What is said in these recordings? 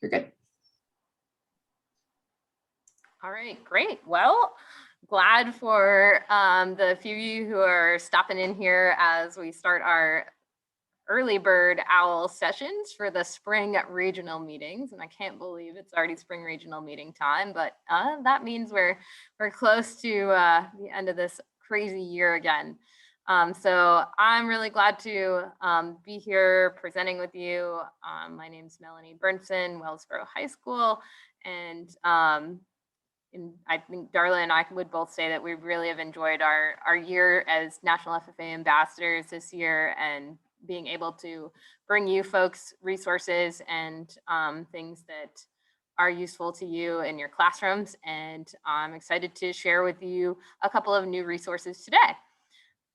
You're good. All right, great. Well, glad for the few of you who are stopping in here as we start our early bird owl sessions for the spring regional meetings. And I can't believe it's already spring regional meeting time, but that means we're close to the end of this crazy year again. So I'm really glad to be here presenting with you. My name's Melanie Burnson, Wellsboro High School, and I think Darla and I would both say that we really have enjoyed our year as National FFA ambassadors this year, and being able to bring you folks resources and things that are useful to you in your classrooms. And I'm excited to share with you a couple of new resources today.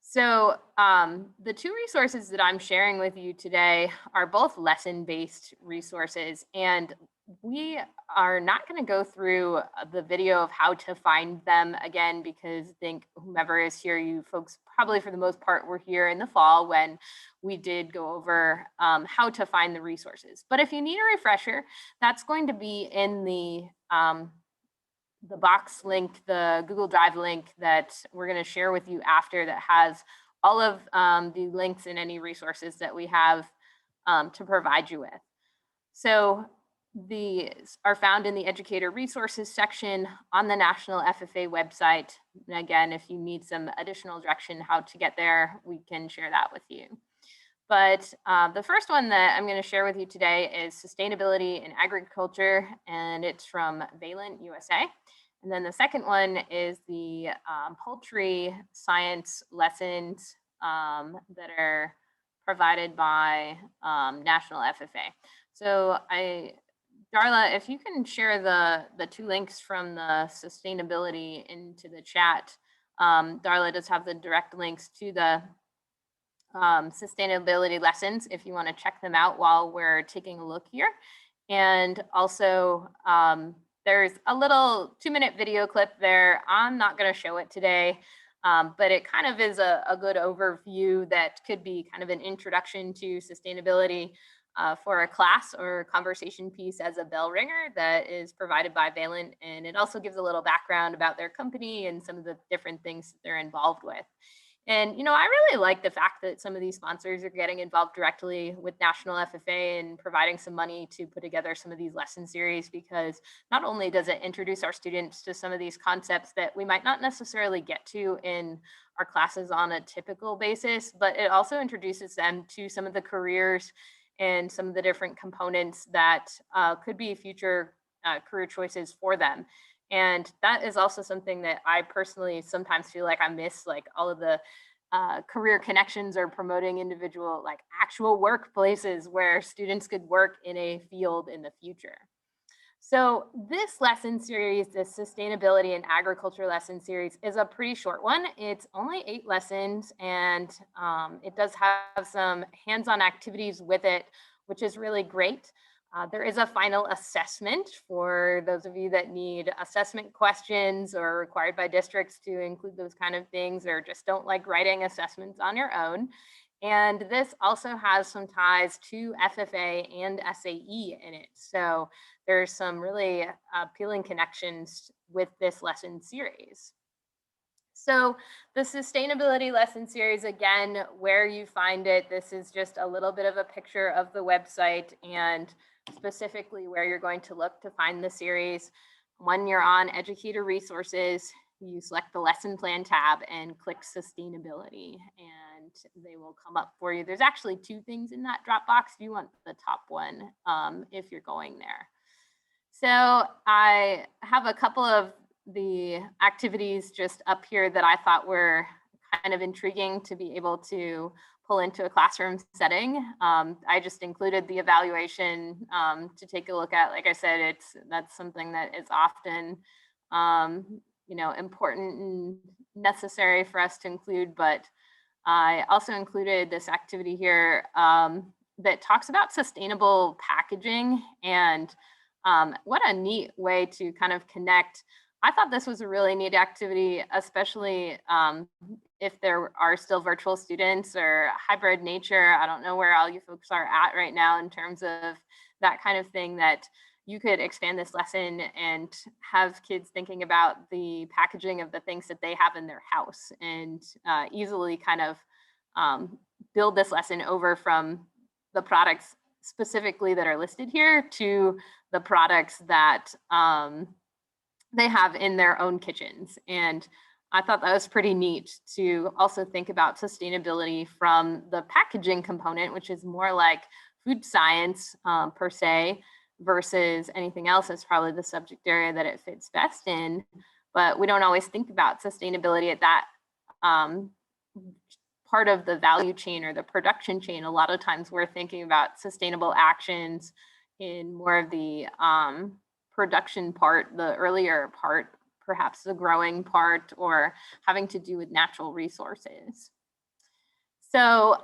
So the two resources that I'm sharing with you today are both lesson-based resources, and we are not going to go through the video of how to find them again, because I think whomever is here, you folks probably for the most part were here in the fall when we did go over how to find the resources. But if you need a refresher, that's going to be in the box link, the Google Drive link that we're going to share with you after, that has all of the links and any resources that we have to provide you with. So these are found in the educator resources section on the National FFA website. And again, if you need some additional direction how to get there, we can share that with you. But the first one that I'm going to share with you today is Sustainability in Agriculture, and it's from Valent USA. And then the second one is the poultry science lessons that are provided by National FFA. So Darla, if you can share the two links from the sustainability into the chat. Darla does have the direct links to the sustainability lessons if you want to check them out while we're taking a look here. And also there's a little 2-minute video clip there. I'm not going to show it today, but it kind of is a good overview that could be kind of an introduction to sustainability for a class or conversation piece as a bell ringer that is provided by Valent. And it also gives a little background about their company and some of the different things that they're involved with. And, you know, I really like the fact that some of these sponsors are getting involved directly with National FFA and providing some money to put together some of these lesson series, because not only does it introduce our students to some of these concepts that we might not necessarily get to in our classes on a typical basis, but it also introduces them to some of the careers and some of the different components that could be future career choices for them. And that is also something that I personally sometimes feel like I miss, like all of the career connections or promoting individual, like actual workplaces where students could work in a field in the future. So this lesson series, the Sustainability in Agriculture lesson series, is a pretty short one. It's only 8 lessons, and it does have some hands-on activities with it, which is really great. There is a final assessment for those of you that need assessment questions or are required by districts to include those kind of things, or just don't like writing assessments on your own. And this also has some ties to FFA and SAE in it. So there's some really appealing connections with this lesson series. So the sustainability lesson series, again, where you find it, this is just a little bit of a picture of the website and specifically where you're going to look to find the series. When you're on educator resources, you select the lesson plan tab and click sustainability, and they will come up for you. There's actually 2 things in that drop box. You want the top one if you're going there. So I have a couple of the activities just up here that I thought were kind of intriguing to be able to pull into a classroom setting. I just included the evaluation to take a look at. Like I said, that's something that is often you know, important and necessary for us to include, but I also included this activity here that talks about sustainable packaging, and what a neat way to kind of connect. I thought this was a really neat activity, especially if there are still virtual students or hybrid nature. I don't know where all you folks are at right now in terms of that kind of thing, that you could expand this lesson and have kids thinking about the packaging of the things that they have in their house, and easily kind of build this lesson over from the products specifically that are listed here to the products that they have in their own kitchens. And I thought that was pretty neat to also think about sustainability from the packaging component, which is more like food science per se, versus anything else. That's probably the subject area that it fits best in. But we don't always think about sustainability at that part of the value chain or the production chain. A lot of times we're thinking about sustainable actions in more of the production part, the earlier part, perhaps the growing part, or having to do with natural resources. So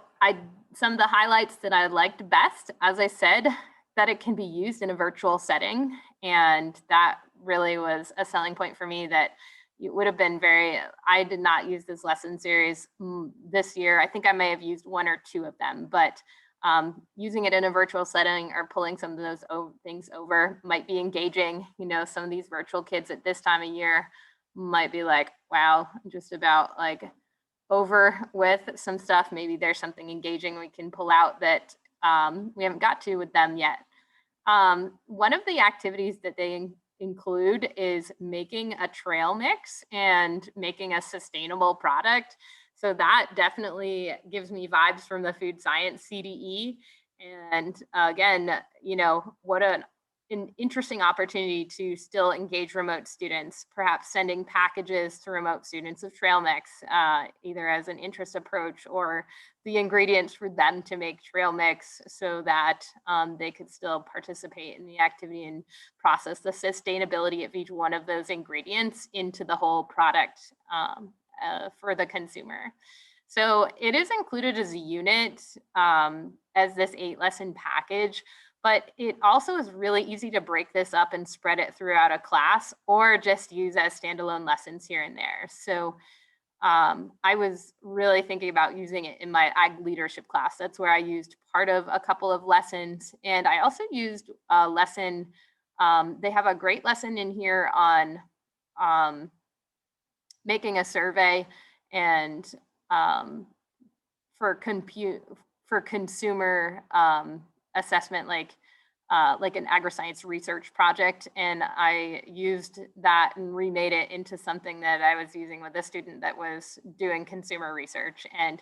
some of the highlights that I liked best, as I said, that it can be used in a virtual setting. And that really was a selling point for me, that it would have been I did not use this lesson series this year. I think I may have used 1 or 2 of them, but using it in a virtual setting or pulling some of those things over might be engaging. You know, some of these virtual kids at this time of year might be like, wow, just about like over with some stuff. Maybe there's something engaging we can pull out that we haven't got to with them yet. One of the activities that they include is making a trail mix and making a sustainable product. So that definitely gives me vibes from the food science CDE. And again, you know, what an interesting opportunity to still engage remote students, perhaps sending packages to remote students of trail mix, either as an interest approach or the ingredients for them to make trail mix, so that they could still participate in the activity and process the sustainability of each one of those ingredients into the whole product for the consumer. So it is included as a unit as this 8-lesson package, but it also is really easy to break this up and spread it throughout a class, or just use as standalone lessons here and there. So I was really thinking about using it in my ag leadership class. That's where I used part of a couple of lessons. And I also used a lesson, they have a great lesson in here on making a survey and for consumer assessment, like an agri-science research project. And I used that and remade it into something that I was using with a student that was doing consumer research. And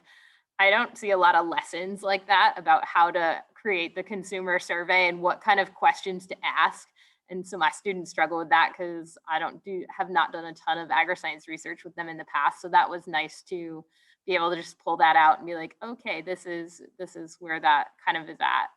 I don't see a lot of lessons like that about how to create the consumer survey and what kind of questions to ask. And so my students struggle with that because I have not done a ton of agri-science research with them in the past. So that was nice to be able to just pull that out and be like, okay, this is where that kind of is at.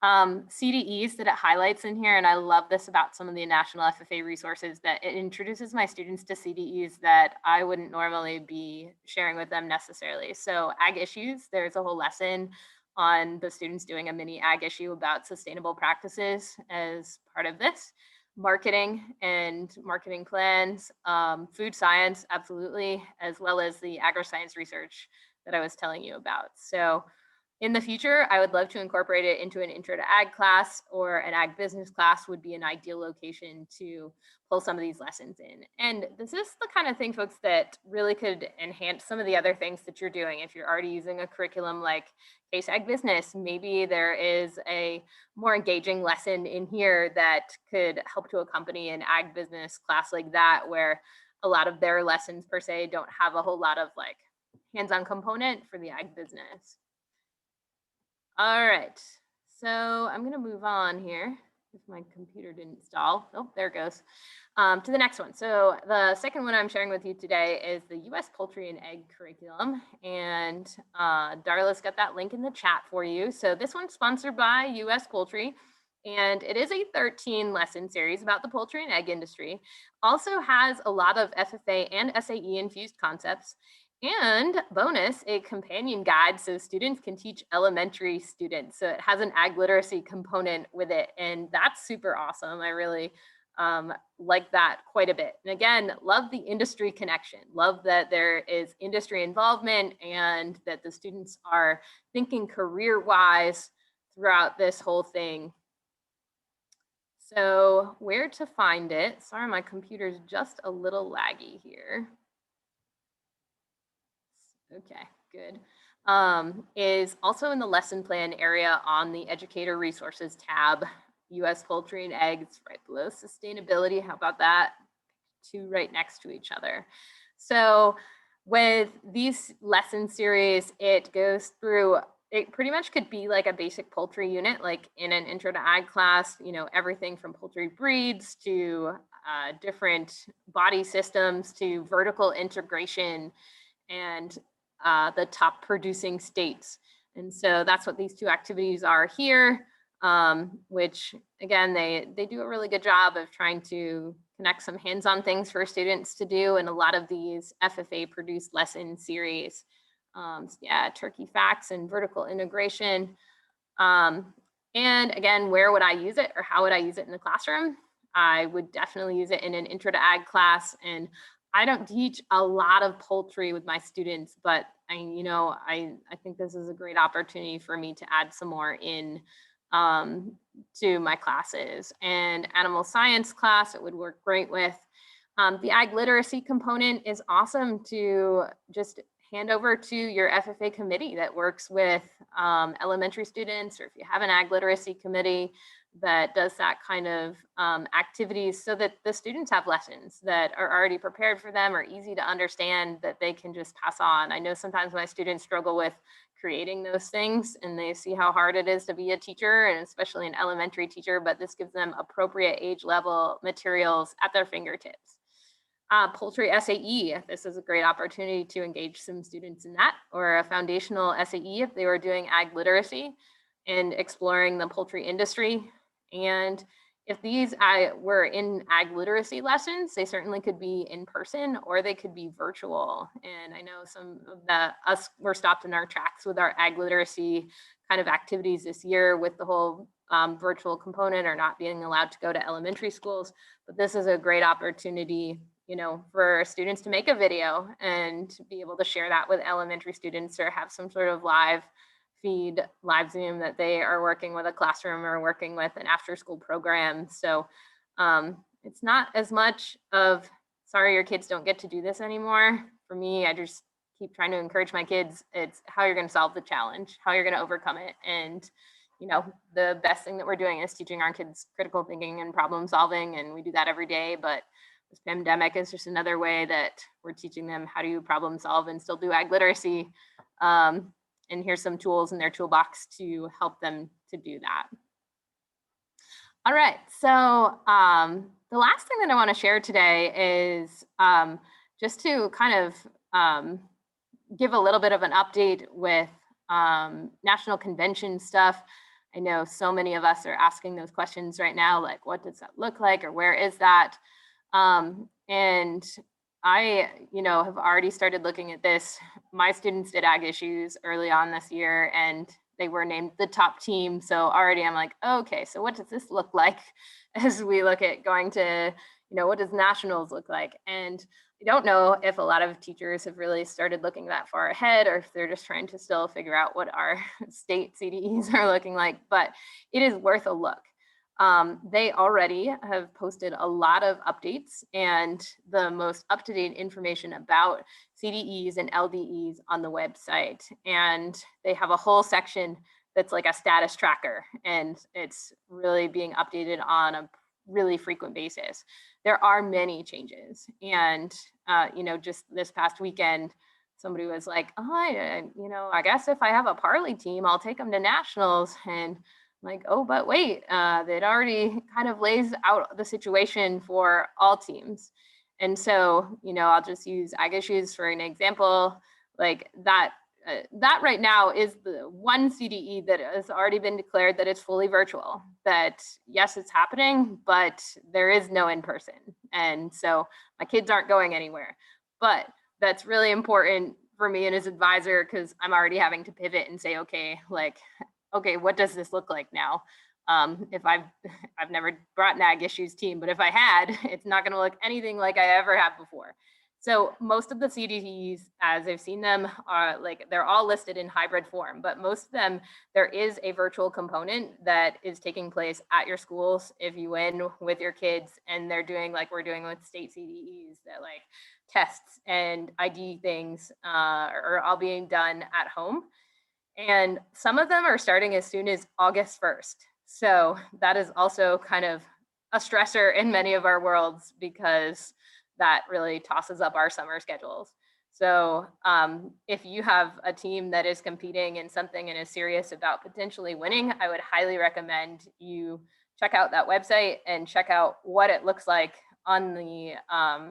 CDEs that it highlights in here, and I love this about some of the national FFA resources, that it introduces my students to CDEs that I wouldn't normally be sharing with them necessarily. So ag issues, there's a whole lesson on the students doing a mini ag issue about sustainable practices as part of this. Marketing and marketing plans, food science, absolutely, as well as the agri-science research that I was telling you about. So in the future, I would love to incorporate it into an intro to ag class, or an ag business class would be an ideal location to pull some of these lessons in. And this is the kind of thing, folks, that really could enhance some of the other things that you're doing. If you're already using a curriculum like Case Ag Business, maybe there is a more engaging lesson in here that could help to accompany an ag business class like that, where a lot of their lessons per se don't have a whole lot of like hands-on component for the ag business. All right, so I'm going to move on here if my computer didn't stall. Oh, there it goes. To the next one. So the second one I'm sharing with you today is the U.S. Poultry and Egg Curriculum. And Darla's got that link in the chat for you. So this one's sponsored by U.S. Poultry. And it is a 13-lesson series about the poultry and egg industry. Also has a lot of FFA and SAE infused concepts. And bonus, a companion guide so students can teach elementary students. So it has an ag literacy component with it. And that's super awesome. I really like that quite a bit. And again, love the industry connection. Love that there is industry involvement and that the students are thinking career-wise throughout this whole thing. So where to find it? Sorry, my computer's just a little laggy here. Okay, good. Is also in the lesson plan area on the Educator Resources tab, US poultry and eggs right below sustainability. How about that? Two right next to each other. So with these lesson series, it goes through, it pretty much could be like a basic poultry unit, like in an intro to ag class, you know, everything from poultry breeds to different body systems to vertical integration and the top producing states. And so that's what these two activities are here, which again, they do a really good job of trying to connect some hands-on things for students to do in a lot of these FFA produced lesson series. Yeah, turkey facts and vertical integration. And again, where would I use it or how would I use it in the classroom? I would definitely use it in an intro to ag class. And I don't teach a lot of poultry with my students, but I think this is a great opportunity for me to add some more in to my classes. And animal science class, it would work great with. The ag literacy component is awesome to just hand over to your FFA committee that works with elementary students, or if you have an ag literacy committee that does that kind of activities, so that the students have lessons that are already prepared for them or easy to understand that they can just pass on. I know sometimes my students struggle with creating those things and they see how hard it is to be a teacher, and especially an elementary teacher, but this gives them appropriate age level materials at their fingertips. Poultry SAE, this is a great opportunity to engage some students in that, or a foundational SAE if they were doing ag literacy and exploring the poultry industry. And if these were in ag literacy lessons, they certainly could be in person or they could be virtual. And I know some of us were stopped in our tracks with our ag literacy kind of activities this year with the whole virtual component or not being allowed to go to elementary schools. But this is a great opportunity, you know, for students to make a video and be able to share that with elementary students or have some sort of live feed, live Zoom that they are working with a classroom or working with an after school program. So it's not as much of, sorry, your kids don't get to do this anymore. For me, I just keep trying to encourage my kids. It's how you're going to solve the challenge, how you're going to overcome it. And, you know, the best thing that we're doing is teaching our kids critical thinking and problem solving. And we do that every day. But this pandemic is just another way that we're teaching them how to problem solve and still do ag literacy. And here's some tools in their toolbox to help them to do that. All right, so the last thing that I want to share today is just to kind of give a little bit of an update with national convention stuff. I know so many of us are asking those questions right now, like what does that look like or where is that? And I, have already started looking at this. My students did ag issues early on this year and they were named the top team. So already I'm like, okay, so what does this look like as we look at going to, what does nationals look like? And I don't know if a lot of teachers have really started looking that far ahead or if they're just trying to still figure out what our state CDEs are looking like, but it is worth a look. They already have posted a lot of updates and the most up-to-date information about CDEs and LDEs on the website. And they have a whole section that's like a status tracker, and it's really being updated on a really frequent basis. There are many changes. And, just this past weekend, somebody was like, oh, I guess if I have a Parley team, I'll take them to nationals. And like, oh, but wait, that already kind of lays out the situation for all teams. And so, I'll just use ag issues for an example. Like that right now is the one CDE that has already been declared that it's fully virtual, that yes, it's happening, but there is no in-person. And so my kids aren't going anywhere. But that's really important for me and as advisor, because I'm already having to pivot and say, okay, what does this look like now? If I've never brought an ag issues team, but if I had, it's not going to look anything like I ever have before. So most of the CDEs, as I've seen them, are like, they're all listed in hybrid form, but most of them, there is a virtual component that is taking place at your schools if you win with your kids, and they're doing like we're doing with state CDEs, that like tests and ID things are all being done at home. And some of them are starting as soon as August 1st. So that is also kind of a stressor in many of our worlds, because that really tosses up our summer schedules. So if you have a team that is competing in something and is serious about potentially winning, I would highly recommend you check out that website and check out what it looks like on the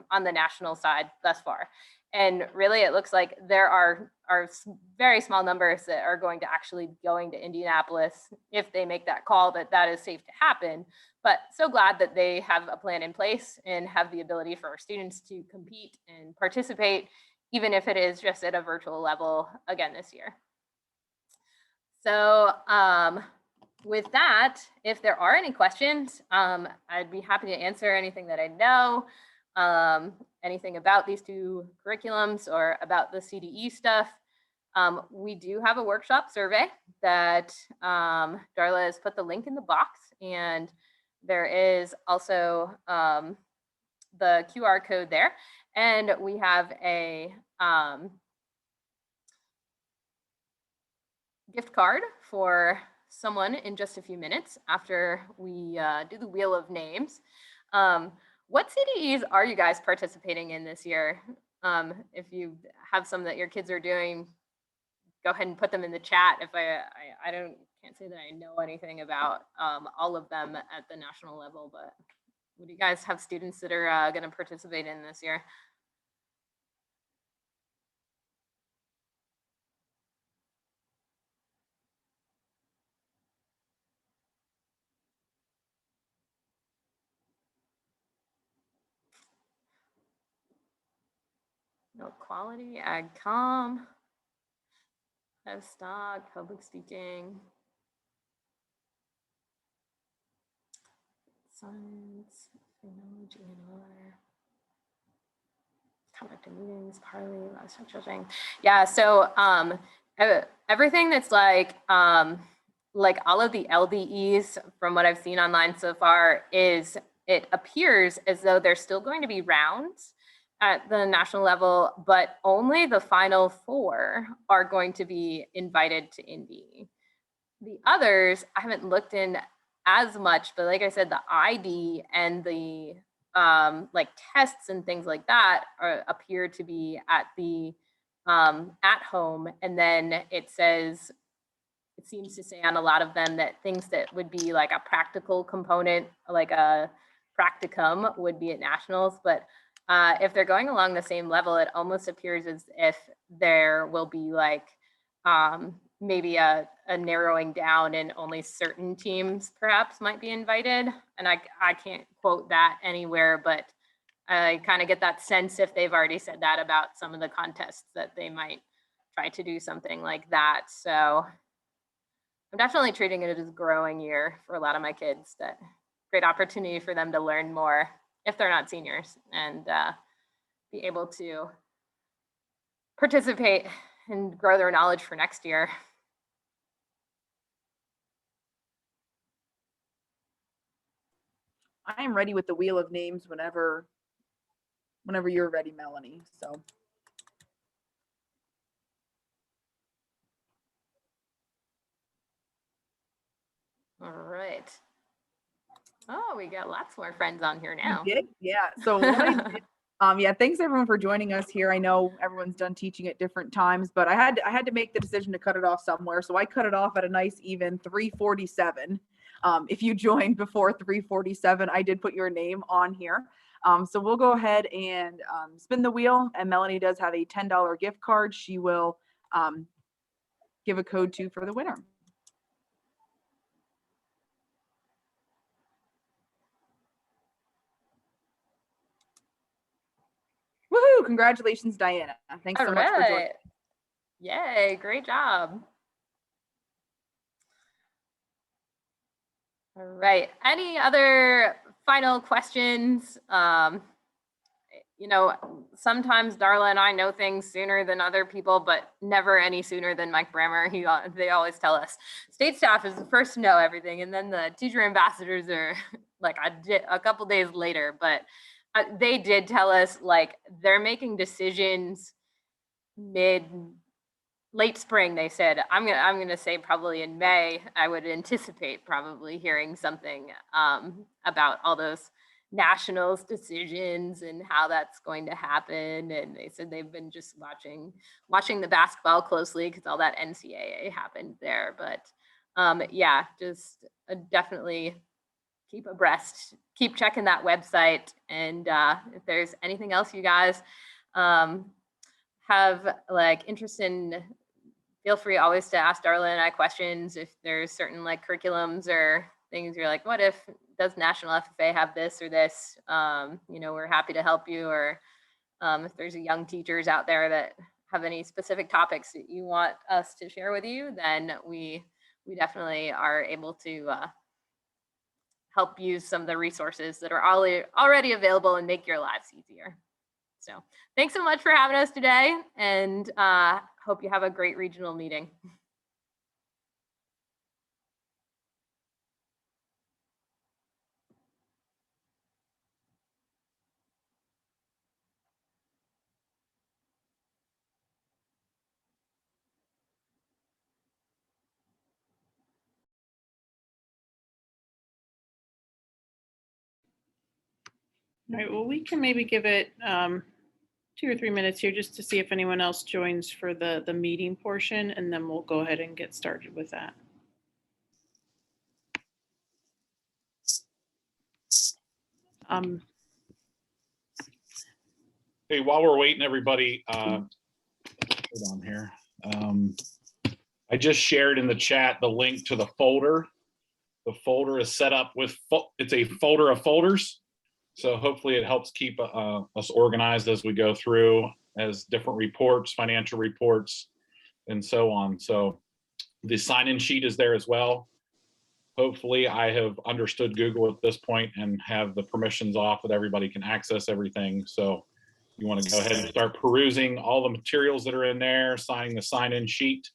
national side thus far. And really, it looks like there are very small numbers that are going to actually going to Indianapolis if they make that call that that is safe to happen. But so glad that they have a plan in place and have the ability for our students to compete and participate, even if it is just at a virtual level again this year. So with that, if there are any questions, I'd be happy to answer anything that I know, anything about these two curriculums or about the CDE stuff. We do have a workshop survey that Darla has put the link in the box, and there is also the QR code there. And we have a gift card for someone in just a few minutes after we do the wheel of names. What CDEs are you guys participating in this year? If you have some that your kids are doing, go ahead and put them in the chat. If I can't say that I know anything about all of them at the national level, but what do you guys have students that are going to participate in this year? No quality, ag com, stock, public speaking, science, technology, and other. Conduct meetings, parley, livestock judging. Yeah, so everything that's like all of the LDEs from what I've seen online so far is, it appears as though there's still going to be rounds at the national level, but only the final 4 are going to be invited to Indy. The others, I haven't looked in as much, but like I said, the ID and the like tests and things like that appear to be at the at home. And then it says, it seems to say on a lot of them that things that would be like a practical component, like a practicum, would be at nationals. But if they're going along the same level, it almost appears as if there will be like maybe a narrowing down, and only certain teams perhaps might be invited. And I can't quote that anywhere, but I kind of get that sense, if they've already said that about some of the contests, that they might try to do something like that. So I'm definitely treating it as a growing year for a lot of my kids. That great opportunity for them to learn more if they're not seniors, and be able to participate and grow their knowledge for next year. I am ready with the wheel of names whenever you're ready, Melanie. So. All right. Oh, we got lots more friends on here now. We did? Yeah. So what I did, yeah, thanks everyone for joining us here. I know everyone's done teaching at different times, but I had to make the decision to cut it off somewhere. So I cut it off at a nice even 3:47. If you joined before 3:47, I did put your name on here. So we'll go ahead and spin the wheel, and Melanie does have a $10 gift card. She will give a code to for the winner. Woohoo! Congratulations, Diana. Thanks so much for joining. Yay, great job. All right. Any other final questions? you know, sometimes Darla and I know things sooner than other people, but never any sooner than Mike Brammer. They always tell us state staff is the first to know everything, and then the teacher ambassadors are like a couple days later. But they did tell us like they're making decisions late spring. They said I'm gonna say probably in May. I would anticipate probably hearing something about all those nationals decisions and how that's going to happen. And they said they've been just watching the basketball closely because all that NCAA happened there. But yeah, just definitely keep abreast, keep checking that website. And if there's anything else you guys have like interest in, feel free always to ask Darla and I questions. If there's certain like curriculums or things you're like, what if, does National FFA have this or this? You know, we're happy to help you. Or if there's young teachers out there that have any specific topics that you want us to share with you, then we definitely are able to help use some of the resources that are already available and make your lives easier. So thanks so much for having us today, and hope you have a great regional meeting. All right, well, we can maybe give it 2 or 3 minutes here just to see if anyone else joins for the meeting portion, and then we'll go ahead and get started with that. Hey, while we're waiting, everybody, hold on here. I just shared in the chat the link to the folder. The folder is set up with, it's a folder of folders. So hopefully it helps keep us organized as we go through, as different reports, financial reports, and so on. So the sign-in sheet is there as well. Hopefully I have understood Google at this point and have the permissions off that everybody can access everything. So you want to go ahead and start perusing all the materials that are in there, signing the sign-in sheet.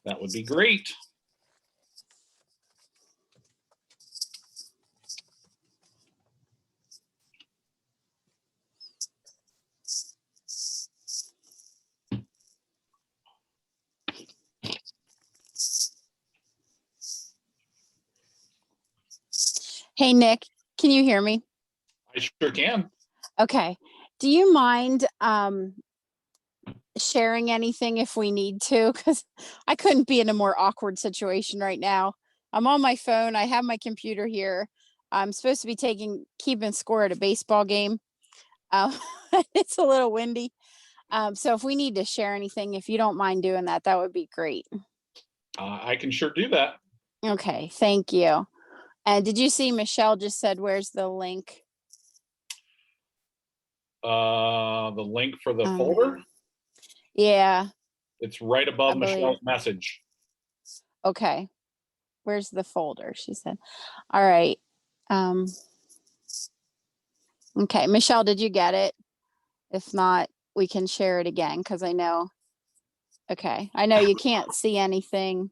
That would be great. Hey, Nick, can you hear me? I sure can. Okay. Do you mind sharing anything if we need to? Because I couldn't be in a more awkward situation right now. I'm on my phone. I have my computer here. I'm supposed to be keeping score at a baseball game. It's a little windy. So if we need to share anything, if you don't mind doing that, that would be great. I can sure do that. Okay. Thank you. And did you see Michelle just said, where's the link? The link for the folder? Yeah. It's right above Michelle's message. Okay. Where's the folder? She said. All right. Okay. Michelle, did you get it? If not, we can share it again because I know. Okay. I know you can't see anything.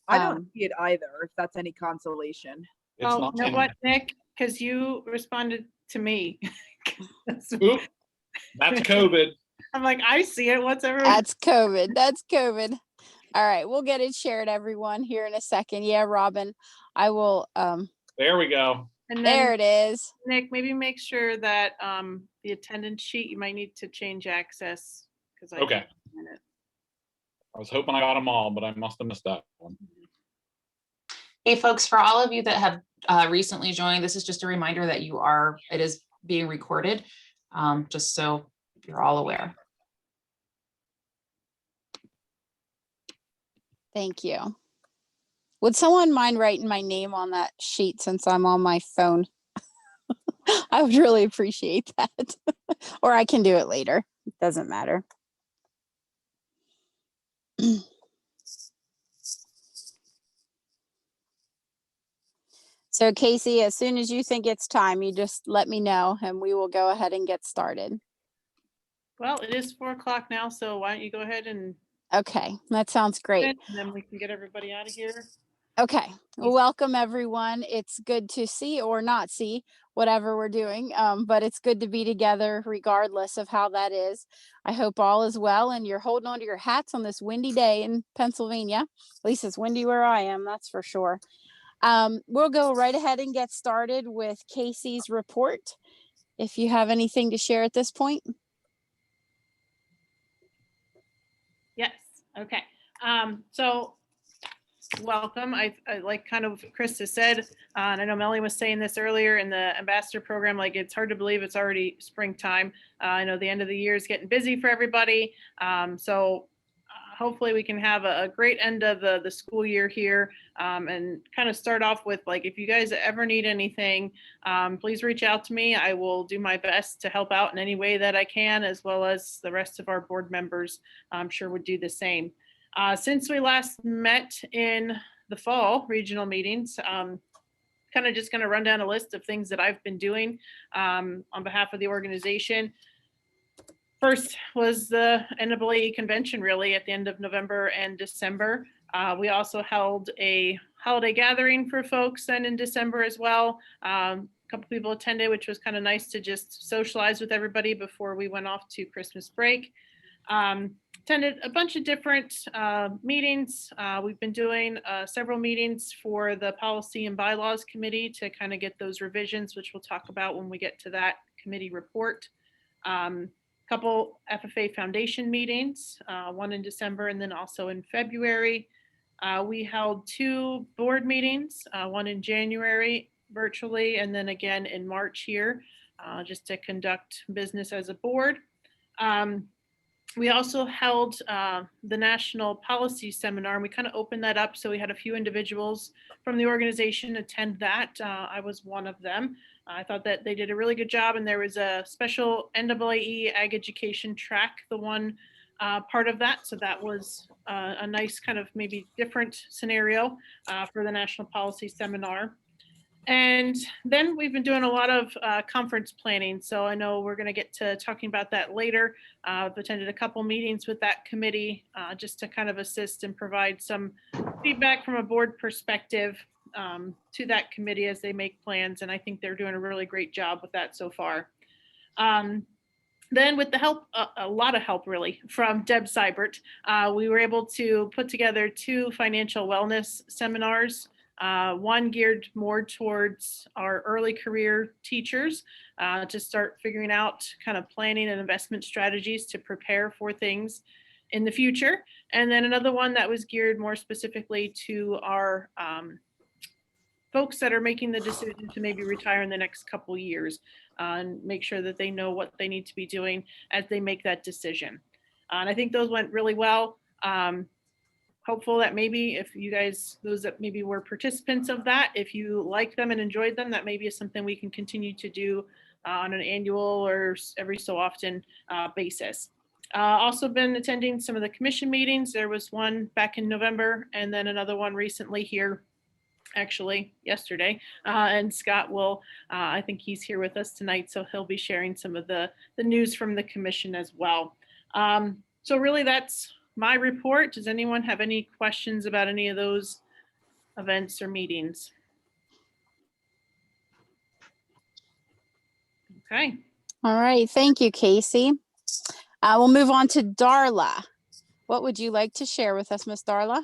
I don't see it either, if that's any consolation. It's Oh, not you know in- what, Nick? Because you responded to me. Oop, that's COVID. I'm like, I see it. What's everyone? That's COVID. That's COVID. All right. We'll get it shared, everyone, here in a second. Yeah, Robin, I will. There we go. And then, There it is. Nick, maybe make sure that the attendance sheet, you might need to change access. Okay. I was hoping I got them all, but I must have missed that one. Hey folks, for all of you that have recently joined, this is just a reminder that it is being recorded, just so you're all aware. Thank you. Would someone mind writing my name on that sheet since I'm on my phone? I would really appreciate that. Or I can do it later. It doesn't matter. So Casey, as soon as you think it's time, you just let me know and we will go ahead and get started. Well, it is 4 o'clock now, so why don't you go ahead and Okay, that sounds great. and then we can get everybody out of here. Okay, well, Yes. welcome everyone. It's good to see or not see whatever we're doing, but it's good to be together regardless of how that is. I hope all is well and you're holding on to your hats on this windy day in Pennsylvania. At least it's windy where I am, that's for sure. We'll go right ahead and get started with Casey's report. If you have anything to share at this point. Yes, okay. So welcome. I like kind of Krista said, and I know Melanie was saying this earlier in the ambassador program, like it's hard to believe it's already springtime. I know the end of the year is getting busy for everybody. So hopefully we can have a great end of the school year here, and kind of start off with, like, if you guys ever need anything, please reach out to me. I will do my best to help out in any way that I can, as well as the rest of our board members, I'm sure would do the same. Since we last met in the fall regional meetings, kind of just going to run down a list of things that I've been doing on behalf of the organization. First was the NAAE convention, really, at the end of November and December. We also held a holiday gathering for folks then in December as well. A couple people attended, which was kind of nice to just socialize with everybody before we went off to Christmas break. Attended a bunch of different meetings. We've been doing several meetings for the Policy and Bylaws Committee to kind of get those revisions, which we'll talk about when we get to that committee report. Couple FFA Foundation meetings, one in December and then also in February. We held 2 board meetings, one in January virtually, and then again in March here, just to conduct business as a board. We also held the National Policy Seminar, and we kind of opened that up. So we had a few individuals from the organization attend that. I was one of them. I thought that they did a really good job, and there was a special NAAE Ag Education track, the one part of that. So that was a nice kind of maybe different scenario for the National Policy Seminar. And then we've been doing a lot of conference planning. So I know we're going to get to talking about that later. I've attended a couple meetings with that committee just to kind of assist and provide some feedback from a board perspective to that committee as they make plans. And I think they're doing a really great job with that so far. Then with the help, a lot of help really, from Deb Seibert, we were able to put together 2 financial wellness seminars. One geared more towards our early career teachers to start figuring out kind of planning and investment strategies to prepare for things in the future. And then another one that was geared more specifically to our folks that are making the decision to maybe retire in the next couple years and make sure that they know what they need to be doing as they make that decision. And I think those went really well. Hopeful that maybe if you guys, those that maybe were participants of that, if you like them and enjoyed them, that maybe is something we can continue to do on an annual or every so often basis. Also been attending some of the commission meetings. There was one back in November and then another one recently here, actually yesterday. And Scott will, I think he's here with us tonight, so he'll be sharing some of the news from the commission as well. So really that's my report. Does anyone have any questions about any of those events or meetings? Okay. All right, thank you, Casey. We'll move on to Darla. What would you like to share with us, Miss Darla?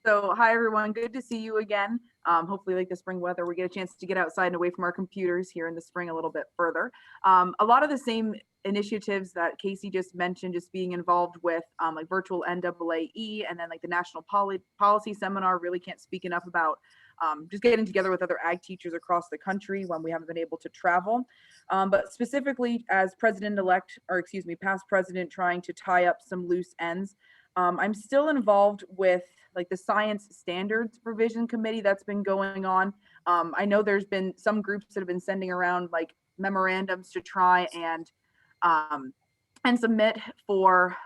So hi, everyone. Good to see you again. Hopefully, like the spring weather, we get a chance to get outside and away from our computers here in the spring a little bit further. A lot of the same initiatives that Casey just mentioned, just being involved with like virtual NAAE and then like the National Policy Seminar, really can't speak enough about just getting together with other ag teachers across the country when we haven't been able to travel. But specifically as president-elect, or excuse me, past president, trying to tie up some loose ends, I'm still involved with like the science standards revision committee that's been going on. I know there's been some groups that have been sending around like memorandums to try and submit for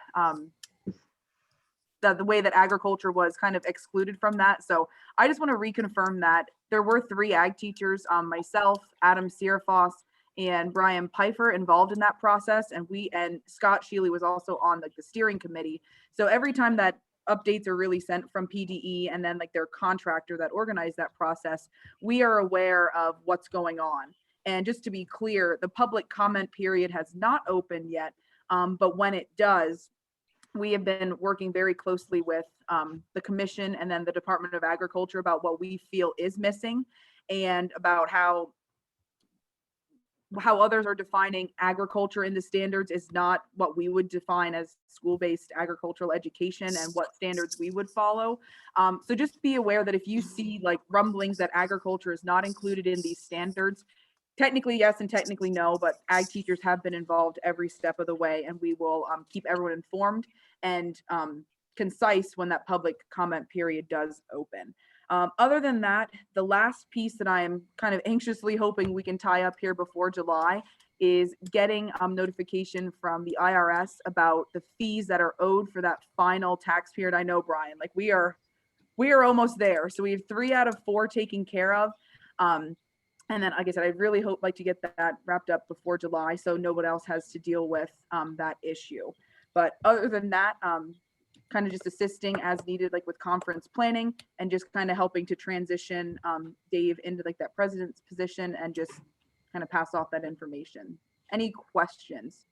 the way that agriculture was kind of excluded from that. So I just want to reconfirm that there were 3 ag teachers, myself, Adam Searfoss, and Brian Pfeiffer involved in that process. And Scott Shealy was also on like the steering committee. So every time that updates are really sent from PDE and then like their contractor that organized that process, we are aware of what's going on. And just to be clear, the public comment period has not opened yet, but when it does, we have been working very closely with the commission and then the Department of Agriculture about what we feel is missing and about how others are defining agriculture in the standards is not what we would define as school-based agricultural education and what standards we would follow. So just be aware that if you see like rumblings that agriculture is not included in these standards, technically yes and technically no, but ag teachers have been involved every step of the way, and we will keep everyone informed and concise when that public comment period does open. Other than that, the last piece that I am kind of anxiously hoping we can tie up here before July is getting notification from the IRS about the fees that are owed for that final tax period. I know, Brian, like we are almost there. So we have 3 out of 4 taken care of. And then, like I said, I really like to get that wrapped up before July so nobody else has to deal with that issue. But other than that, kind of just assisting as needed, like with conference planning and just kind of helping to transition Dave into like that president's position and just kind of pass off that information. Any questions?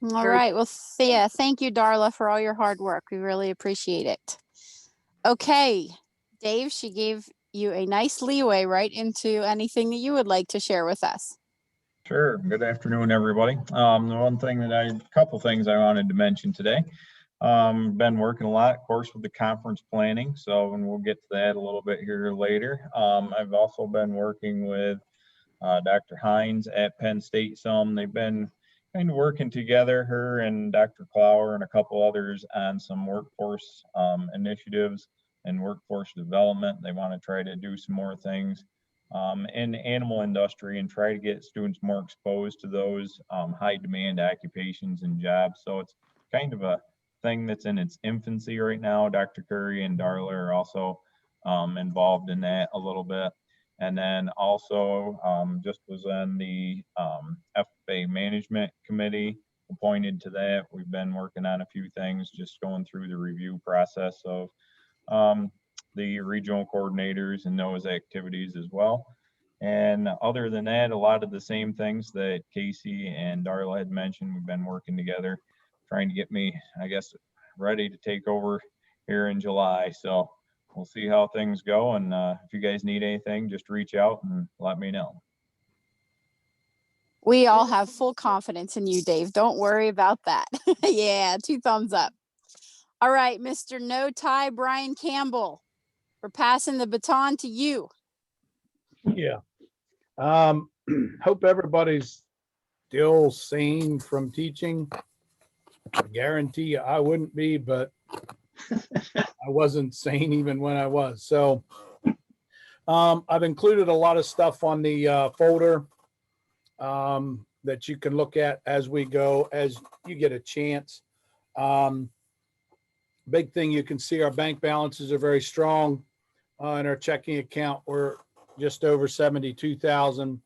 All right. Well, yeah, thank you, Darla, for all your hard work. We really appreciate it. Okay, Dave, she gave you a nice leeway right into anything that you would like to share with us. Sure. Good afternoon, everybody. The couple things I wanted to mention today. Been working a lot, of course, with the conference planning. So, and we'll get to that a little bit here later. I've also been working with Dr. Hines at Penn State some. They've been kind of working together, her and Dr. Clower and a couple others, on some workforce initiatives and workforce development. They want to try to do some more things in the animal industry and try to get students more exposed to those high demand occupations and jobs. So it's kind of a thing that's in its infancy right now. Dr. Curry and Darla are also involved in that a little bit. And then also just was on the FFA management committee, appointed to that. We've been working on a few things, just going through the review process of the regional coordinators and those activities as well. And other than that, a lot of the same things that Casey and Darla had mentioned, we've been working together, trying to get me, I guess, ready to take over here in July. So we'll see how things go. And if you guys need anything, just reach out and let me know. We all have full confidence in you, Dave. Don't worry about that. Yeah, 2 thumbs up. All right, Mr. No Tie Brian Campbell, we're passing the baton to you. Yeah. Hope everybody's still sane from teaching. I guarantee you I wouldn't be, but I wasn't sane even when I was. So I've included a lot of stuff on the folder that you can look at as we go, as you get a chance. Big thing, you can see our bank balances are very strong. In our checking account, we're just over 72,000.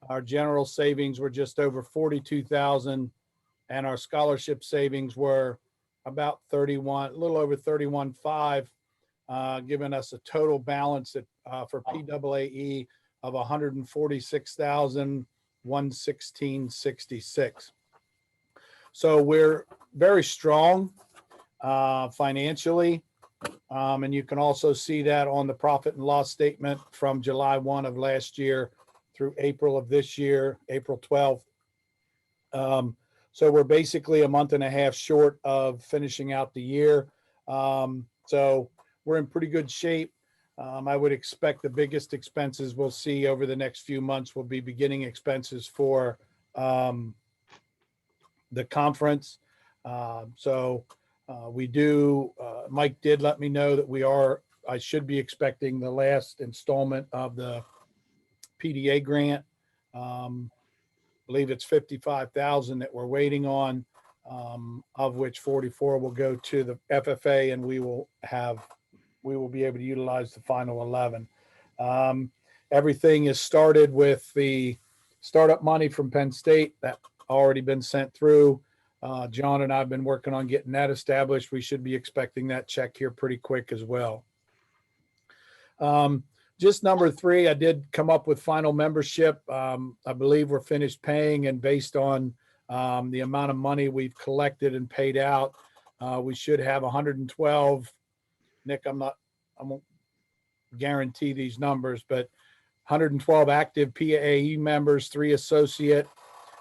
Our general savings were just over 42,000, and our scholarship savings were about 31, a little over 31.5, giving us a total balance for PAAE of 146,116.66. So we're very strong financially. And you can also see that on the profit and loss statement from July 1 of last year through April of this year, April 12th. So we're basically a month and a half short of finishing out the year. So we're in pretty good shape. I would expect the biggest expenses we'll see over the next few months will be beginning expenses for the conference. Mike did let me know that I should be expecting the last installment of the PDA grant. I believe it's 55,000 that we're waiting on, of which 44 will go to the FFA, and we will have we will be able to utilize the final 11. Everything is started with the startup money from Penn State that already been sent through. John and I have been working on getting that established. We should be expecting that check here pretty quick as well. Just number 3, I did come up with final membership. I believe we're finished paying, and based on the amount of money we've collected and paid out, we should have 112. Nick, I won't guarantee these numbers, but 112 active PAAE members, 3 associate.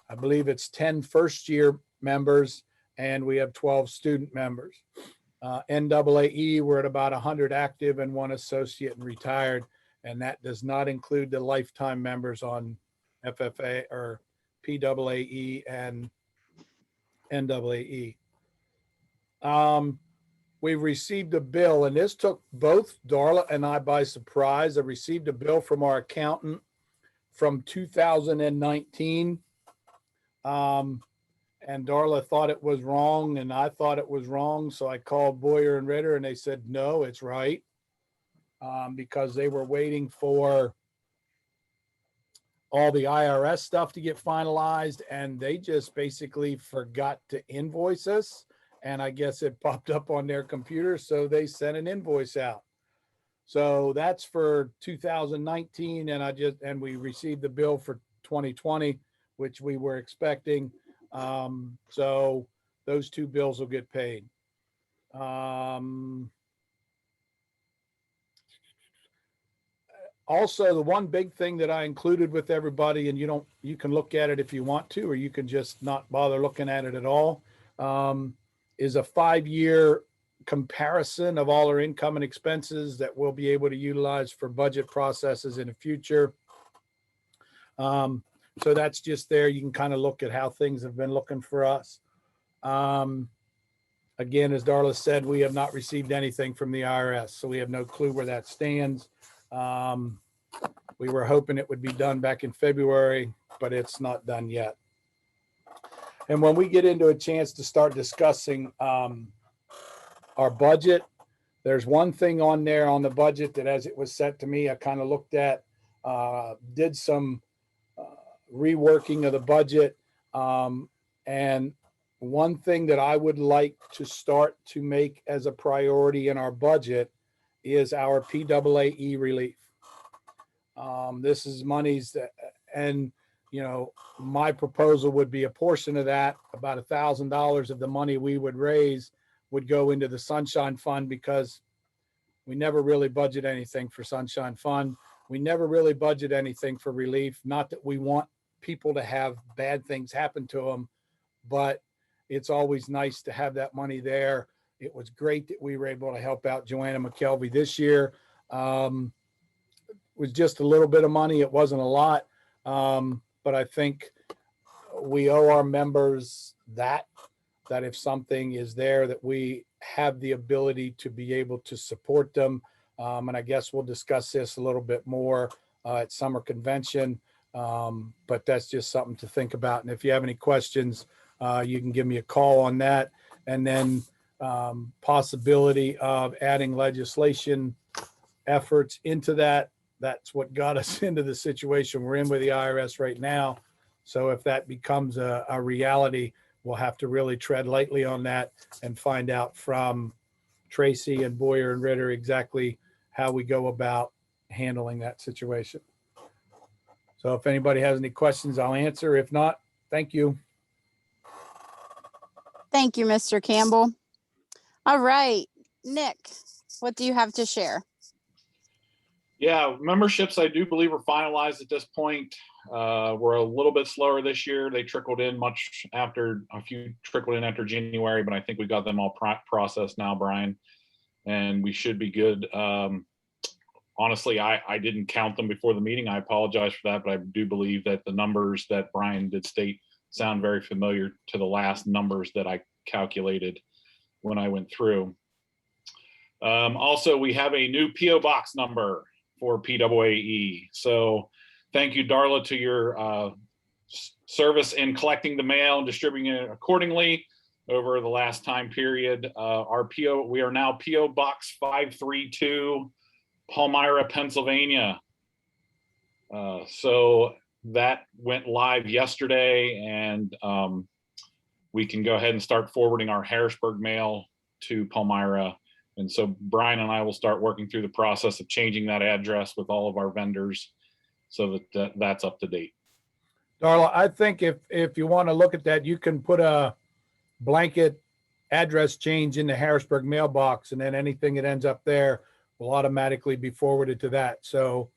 I believe it's 10 first-year members, and we have 12 student members. NAAE, we're at about 100 active and 1 associate and retired, and that does not include the lifetime members on FFA or PAAE and NAAE. We've received a bill, and this took both Darla and I by surprise. I received a bill from our accountant from 2019. And Darla thought it was wrong, and I thought it was wrong. So I called Boyer and Ritter, and they said, no, it's right. Because they were waiting for all the IRS stuff to get finalized, and they just basically forgot to invoice us. And I guess it popped up on their computer, so they sent an invoice out. So that's for 2019, and we received the bill for 2020, which we were expecting. So those 2 bills will get paid. Also, the one big thing that I included with everybody, and you can look at it if you want to, or you can just not bother looking at it at all, is a 5-year comparison of all our income and expenses that we'll be able to utilize for budget processes in the future. So that's just there. You can kind of look at how things have been looking for us. Again, as Darla said, we have not received anything from the IRS, so we have no clue where that stands. We were hoping it would be done back in February, but it's not done yet. And when we get into a chance to start discussing our budget, there's one thing on there on the budget that, as it was sent to me, I kind of looked at, did some reworking of the budget. And one thing that I would like to start to make as a priority in our budget is our PAAE relief. This is monies that, and my proposal would be a portion of that, about $1,000 of the money we would raise would go into the Sunshine Fund, because we never really budget anything for Sunshine Fund. We never really budget anything for relief. Not that we want people to have bad things happen to them, but it's always nice to have that money there. It was great that we were able to help out Joanna McKelvey this year. It was just a little bit of money. It wasn't a lot, but I think we owe our members that if something is there, that we have the ability to be able to support them. And I guess we'll discuss this a little bit more at summer convention. But that's just something to think about. And if you have any questions, you can give me a call on that. And then possibility of adding legislation efforts into that. That's what got us into the situation we're in with the IRS right now. So if that becomes a reality, we'll have to really tread lightly on that and find out from Tracy and Boyer and Ritter exactly how we go about handling that situation. So if anybody has any questions, I'll answer. If not, thank you. Thank you, Mr. Campbell. All right, Nick, what do you have to share? Yeah, memberships, I do believe, are finalized at this point. We're a little bit slower this year. They trickled in a few trickled in after January, but I think we got them all processed now, Brian, and we should be good. Honestly, I didn't count them before the meeting. I apologize for that, but I do believe that the numbers that Brian did state sound very familiar to the last numbers that I calculated when I went through. Also, we have a new PO box number for PAAE. So thank you, Darla, to your service in collecting the mail and distributing it accordingly. over the last time period. We are now PO Box 532, Palmyra, Pennsylvania. So that went live yesterday, and we can go ahead and start forwarding our Harrisburg mail to Palmyra. And so Brian and I will start working through the process of changing that address with all of our vendors so that that's up to date. Darla, I think if you want to look at that, you can put a blanket address change in the Harrisburg mailbox, and then anything that ends up there will automatically be forwarded to that. So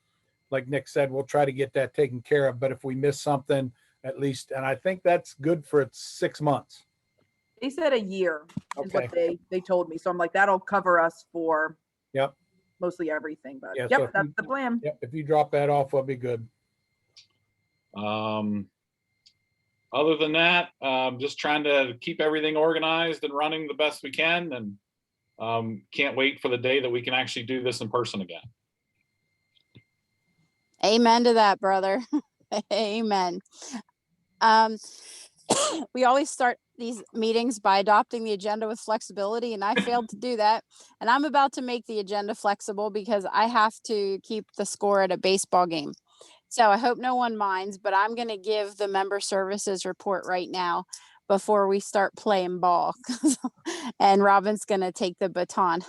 like Nick said, we'll try to get that taken care of, but if we miss something, at least, and I think that's good for 6 months. They said a year is Okay. what they told me. So I'm like, that'll cover us for Yep. mostly everything. But Yeah, so yep, if that's you- the plan. Yep. If you drop that off, we'll be good. Other than that, just trying to keep everything organized and running the best we can, and can't wait for the day that we can actually do this in person again. Amen to that, brother. Amen. We always start these meetings by adopting the agenda with flexibility, and I failed to do that. And I'm about to make the agenda flexible because I have to keep the score at a baseball game. So I hope no one minds, but I'm going to give the member services report right now before we start playing ball. And Robin's going to take the baton.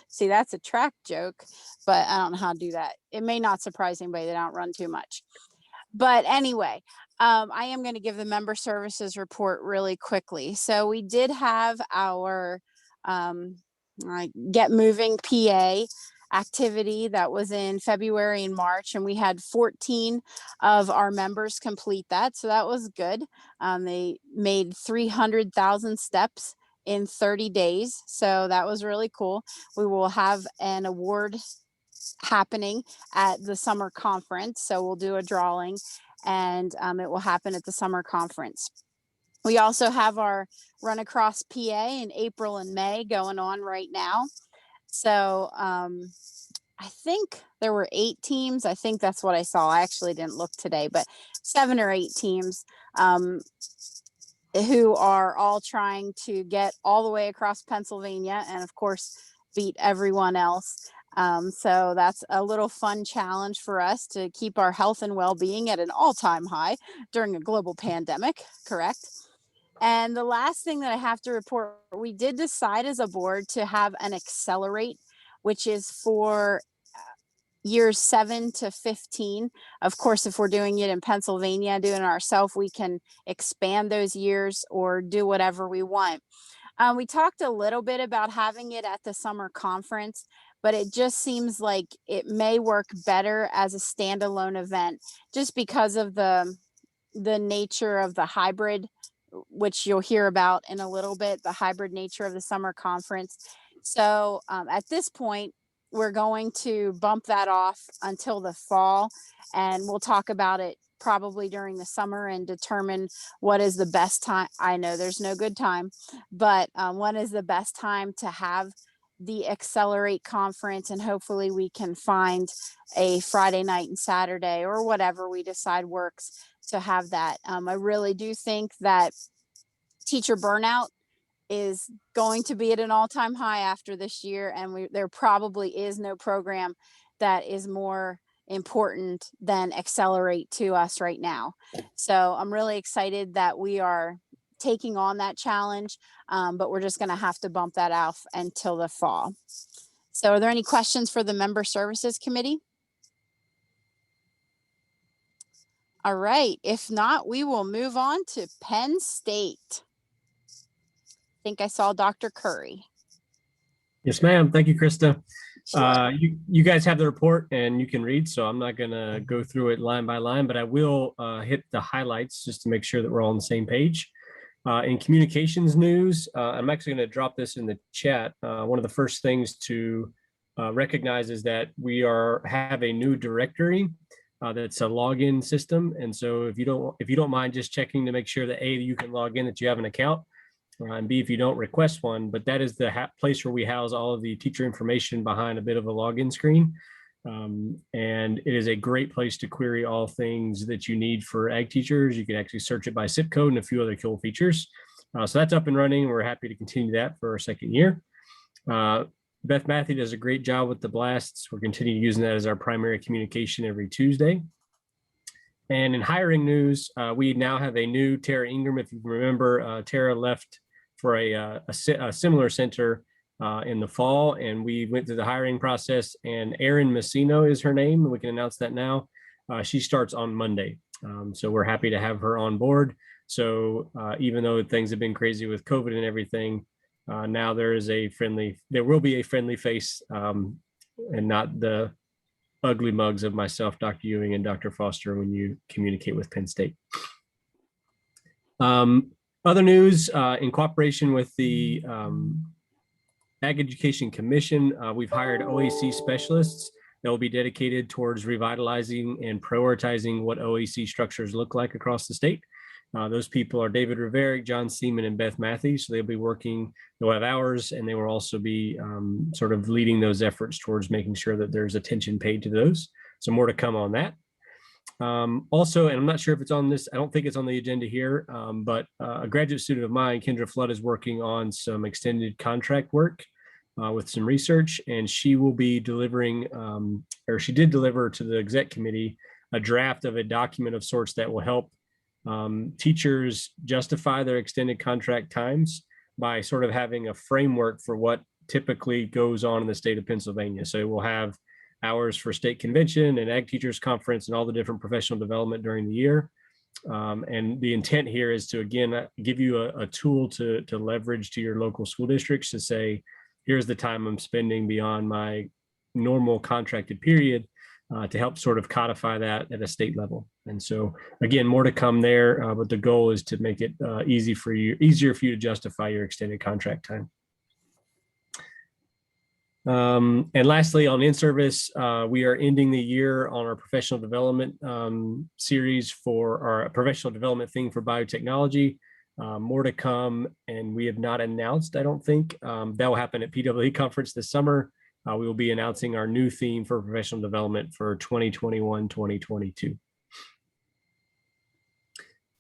See, that's a track joke, but I don't know how to do that. It may not surprise anybody that I don't run too much. But anyway, I am going to give the member services report really quickly. So we did have our Get Moving PA activity that was in February and March, and we had 14 of our members complete that. So that was good. They made 300,000 steps in 30 days. So that was really cool. We will have an award happening at the summer conference. So we'll do a drawing, and it will happen at the summer conference. We also have our Run Across PA in April and May going on right now. So I think there were 8 teams. I think that's what I saw. I actually didn't look today, but 7 or 8 teams who are all trying to get all the way across Pennsylvania and, of course, beat everyone else. So that's a little fun challenge for us to keep our health and well-being at an all-time high during a global pandemic, correct? And the last thing that I have to report, we did decide as a board to have an accelerate, which is for years 7 to 15. Of course, if we're doing it in Pennsylvania, doing it ourselves, we can expand those years or do whatever we want. We talked a little bit about having it at the summer conference, but it just seems like it may work better as a standalone event just because of the nature of the hybrid, which you'll hear about in a little bit, the hybrid nature of the summer conference. So at this point, we're going to bump that off until the fall, and we'll talk about it probably during the summer and determine what is the best time. I know there's no good time, but when is the best time to have the Accelerate conference, and hopefully we can find a Friday night and Saturday or whatever we decide works to have that. I really do think that teacher burnout is going to be at an all-time high after this year, and there probably is no program that is more important than Accelerate to us right now. So I'm really excited that we are taking on that challenge, but we're just going to have to bump that off until the fall. So are there any questions for the Member Services Committee? All right, if not, we will move on to Penn State. I think I saw Dr. Curry. Yes, ma'am. Thank you, Krista. Sure. You guys have the report and you can read, so I'm not going to go through it line by line, but I will hit the highlights just to make sure that we're all on the same page. In communications news, I'm actually going to drop this in the chat. One of the first things to recognize is that we have a new directory that's a login system, and so if you don't mind just checking to make sure that A, you can log in, that you have an account, and B, if you don't, request one. But that is the place where we house all of the teacher information behind a bit of a login screen. And it is a great place to query all things that you need for ag teachers. You can actually search it by zip code and a few other cool features. So that's up and running. We're happy to continue that for our second year. Beth Matthew does a great job with the blasts. We're continuing using that as our primary communication every Tuesday. And in hiring news, we now have a new Tara Ingram. If you remember, Tara left for a similar center in the fall, and we went through the hiring process, and Erin Messino is her name. We can announce that now. She starts on Monday. So we're happy to have her on board. So even though things have been crazy with COVID and everything, now there will be a friendly face, and not the ugly mugs of myself, Dr. Ewing, and Dr. Foster when you communicate with Penn State. Other news, in cooperation with the Ag Education Commission, we've hired OAC specialists that will be dedicated towards revitalizing and prioritizing what OAC structures look like across the state. Those people are David Riverick, John Seaman, and Beth Matthews. So they'll be working, they'll have hours, and they will also be sort of leading those efforts towards making sure that there's attention paid to those. So more to come on that. Also, and I'm not sure if it's on this, I don't think it's on the agenda here, but a graduate student of mine, Kendra Flood, is working on some extended contract work with some research, and she will be delivering, or she did deliver to the exec committee, a draft of a document of sorts that will help teachers justify their extended contract times by sort of having a framework for what typically goes on in the state of Pennsylvania. So we'll have hours for state convention and ag teachers conference and all the different professional development during the year. And the intent here is to, again, give you a tool to leverage to your local school districts to say, here's the time I'm spending beyond my normal contracted period, to help sort of codify that at a state level. And so again, more to come there, but the goal is to make it easier for you to justify your extended contract time. And lastly, on in-service, we are ending the year on our professional development series for our professional development theme for biotechnology. More to come, and we have not announced, I don't think. That will happen at PAAE conference this summer. We will be announcing our new theme for professional development for 2021-2022.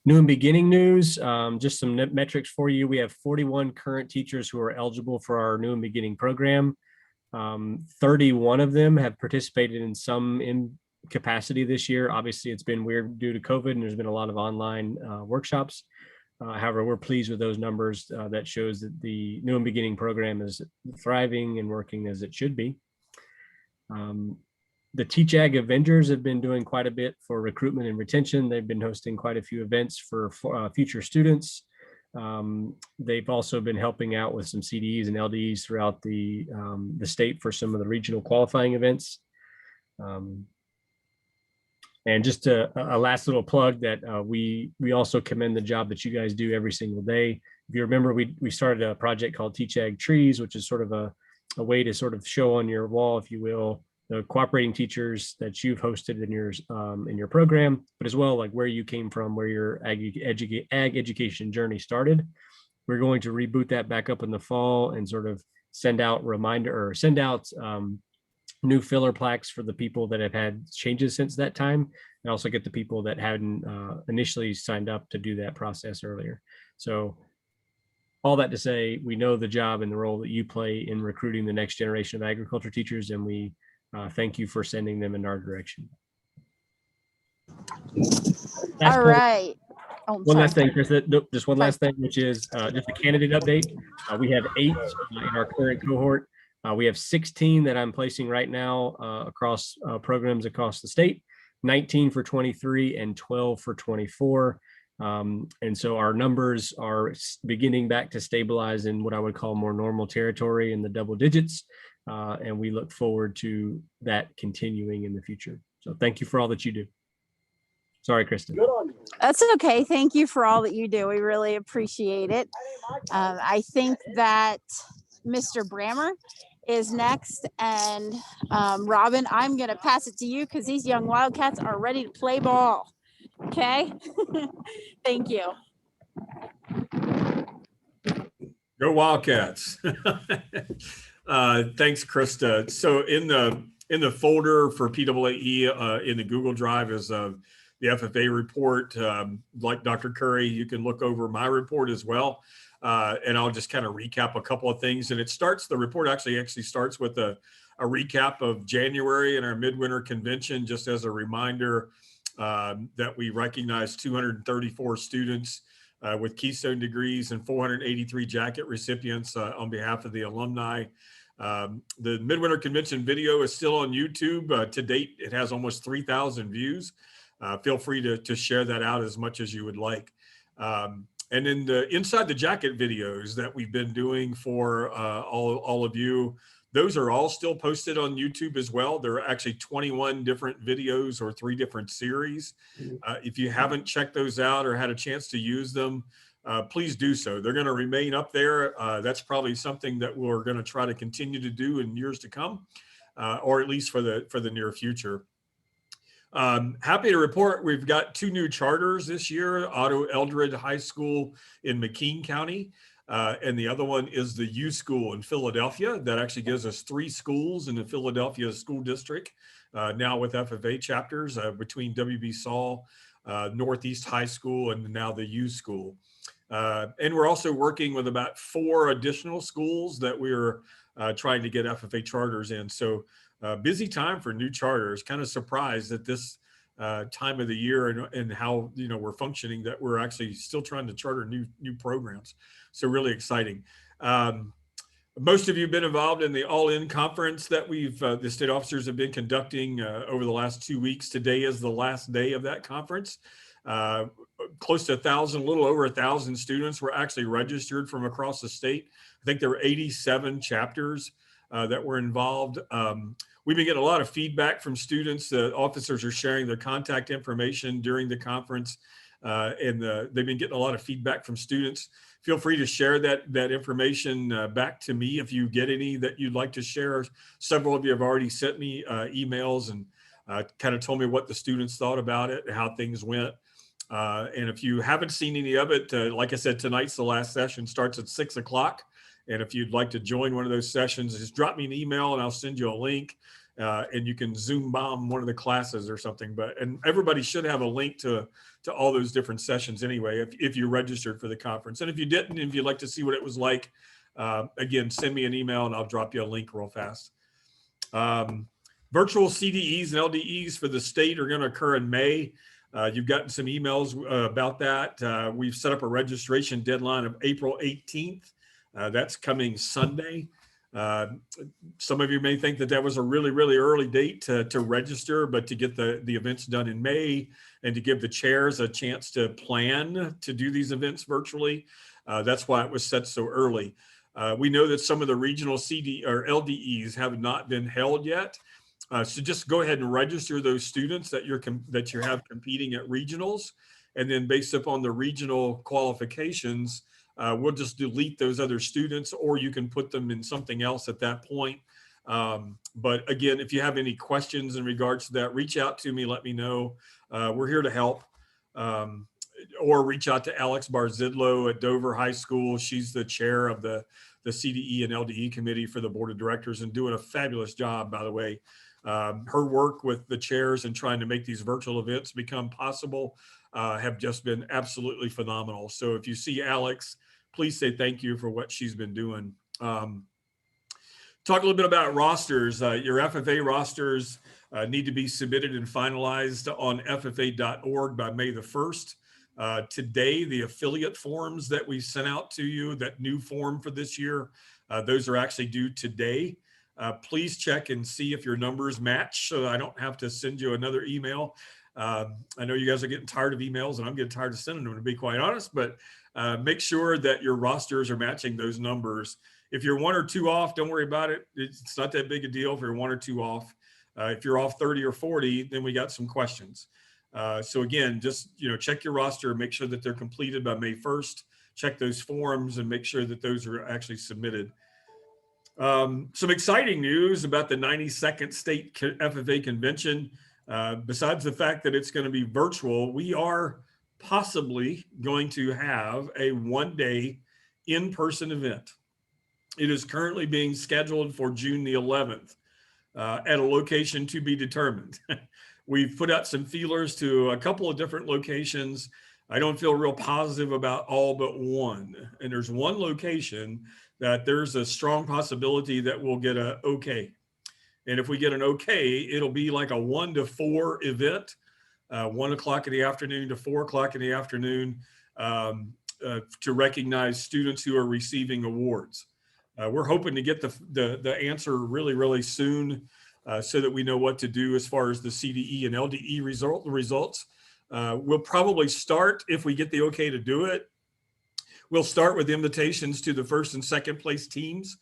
New and beginning news, just some metrics for you. We have 41 current teachers who are eligible for our new and beginning program. 31 of them have participated in some capacity this year. Obviously, it's been weird due to COVID, and there's been a lot of online workshops. However, we're pleased with those numbers. That shows that the new and beginning program is thriving and working as it should be. The Teach Ag Avengers have been doing quite a bit for recruitment and retention. They've been hosting quite a few events for future students. They've also been helping out with some CDEs and LDs throughout the state for some of the regional qualifying events. And just a last little plug that we also commend the job that you guys do every single day. If you remember, we started a project called Teach Ag Trees, which is sort of a way to sort of show on your wall, if you will, the cooperating teachers that you've hosted in your program, but as well like where you came from, where your ag education journey started. We're going to reboot that back up in the fall and sort of send out new filler plaques for the people that have had changes since that time, and also get the people that hadn't initially signed up to do that process earlier. So all that to say, we know the job and the role that you play in recruiting the next generation of agriculture teachers, and we thank you for sending them in our direction. All right. Oh, one last thing, Chris, just one last thing, which is just a candidate update. We have 8 in our current cohort. We have 16 that I'm placing right now across programs across the state, 19 for 23 and 12 for 24. And so our numbers are beginning back to stabilize in what I would call more normal territory in the double digits. And we look forward to that continuing in the future. So thank you for all that you do. Sorry, Kristen. That's okay. Thank you for all that you do. We really appreciate it. I think that Mr. Brammer is next, and Robin, I'm going to pass it to you because these young Wildcats are ready to play ball. Okay. Thank you. Go Wildcats. Thanks, Krista. So in the folder for PAAE in the Google Drive is a the FFA report. Like Dr. Curry, you can look over my report as well. And I'll just kind of recap a couple of things. And the report actually starts with a recap of January and our midwinter convention, just as a reminder that we recognized 234 students with Keystone degrees and 483 jacket recipients on behalf of the alumni. The midwinter convention video is still on YouTube. To date, it has almost 3,000 views. Feel free to share that out as much as you would like. And then the Inside the Jacket videos that we've been doing for all of you, those are all still posted on YouTube as well. There are actually 21 different videos or 3 different series. If you haven't checked those out or had a chance to use them, please do so. They're going to remain up there. That's probably something that we're going to try to continue to do in years to come, or at least for the near future. Happy to report we've got 2 new charters this year, Otto Eldred High School in McKean County, and the other one is the U School in Philadelphia. That actually gives us 3 schools in the Philadelphia School District, now with FFA chapters between WB Saul, Northeast High School, and now the U School. And we're also working with about 4 additional schools that we're trying to get FFA charters in. So busy time for new charters. Kind of surprised at this time of the year and how we're functioning, that we're actually still trying to charter new programs. So really exciting. Most of you have been involved in the All-In conference that the state officers have been conducting over the last 2 weeks. Today is the last day of that conference. Close to 1,000, a little over 1,000 students were actually registered from across the state. I think there were 87 chapters that were involved. We've been getting a lot of feedback from students. The officers are sharing their contact information during the conference, and they've been getting a lot of feedback from students. Feel free to share that information back to me if you get any that you'd like to share. Several of you have already sent me emails and kind of told me what the students thought about it and how things went. And if you haven't seen any of it, like I said, tonight's the last session, starts at 6 o'clock. And if you'd like to join one of those sessions, just drop me an email and I'll send you a link, and you can Zoom bomb one of the classes or something. And everybody should have a link to all those different sessions anyway, if you registered for the conference. And if you didn't, if you'd like to see what it was like, again, send me an email and I'll drop you a link real fast. Virtual CDEs and LDEs for the state are going to occur in May. You've gotten some emails about that. We've set up a registration deadline of April 18th. That's coming Sunday. Some of you may think that was a really, really early date to register, but to get the events done in May and to give the chairs a chance to plan to do these events virtually, that's why it was set so early. We know that some of the regional CD or LDEs have not been held yet. So just go ahead and register those students that you have competing at regionals, and then based upon the regional qualifications, we'll just delete those other students, or you can put them in something else at that point. But again, if you have any questions in regards to that, reach out to me, let me know. We're here to help. Or reach out to Alex Barzidlo at Dover High School. She's the chair of the CDE and LDE committee for the board of directors and doing a fabulous job, by the way. Her work with the chairs and trying to make these virtual events become possible have just been absolutely phenomenal. So if you see Alex, please say thank you for what she's been doing. Talk a little bit about rosters. Your FFA rosters need to be submitted and finalized on ffa.org by May the 1st. Today, the affiliate forms that we sent out to you, that new form for this year, those are actually due today. Please check and see if your numbers match so I don't have to send you another email. I know you guys are getting tired of emails and I'm getting tired of sending them, to be quite honest, but make sure that your rosters are matching those numbers. If you're 1 or 2 off, don't worry about it. It's not that big a deal if you're 1 or 2 off. If you're off 30 or 40, then we got some questions. So again, just check your roster, make sure that they're completed by May 1st. Check those forms and make sure that those are actually submitted. Some exciting news about the 92nd State FFA Convention. Besides the fact that it's going to be virtual, we are possibly going to have a 1-day in-person event. It is currently being scheduled for June the 11th. at a location to be determined. We've put out some feelers to a couple of different locations. I don't feel real positive about all but one. And there's one location that there's a strong possibility that we'll get a okay. And if we get an okay, it'll be like a 1 to 4 event, 1 o'clock in the afternoon to 4 o'clock in the afternoon, to recognize students who are receiving awards. We're hoping to get the answer really, really soon, so that we know what to do as far as the CDE and LDE results. We'll probably start, if we get the okay to do it, we'll start with invitations to the first and second place teams,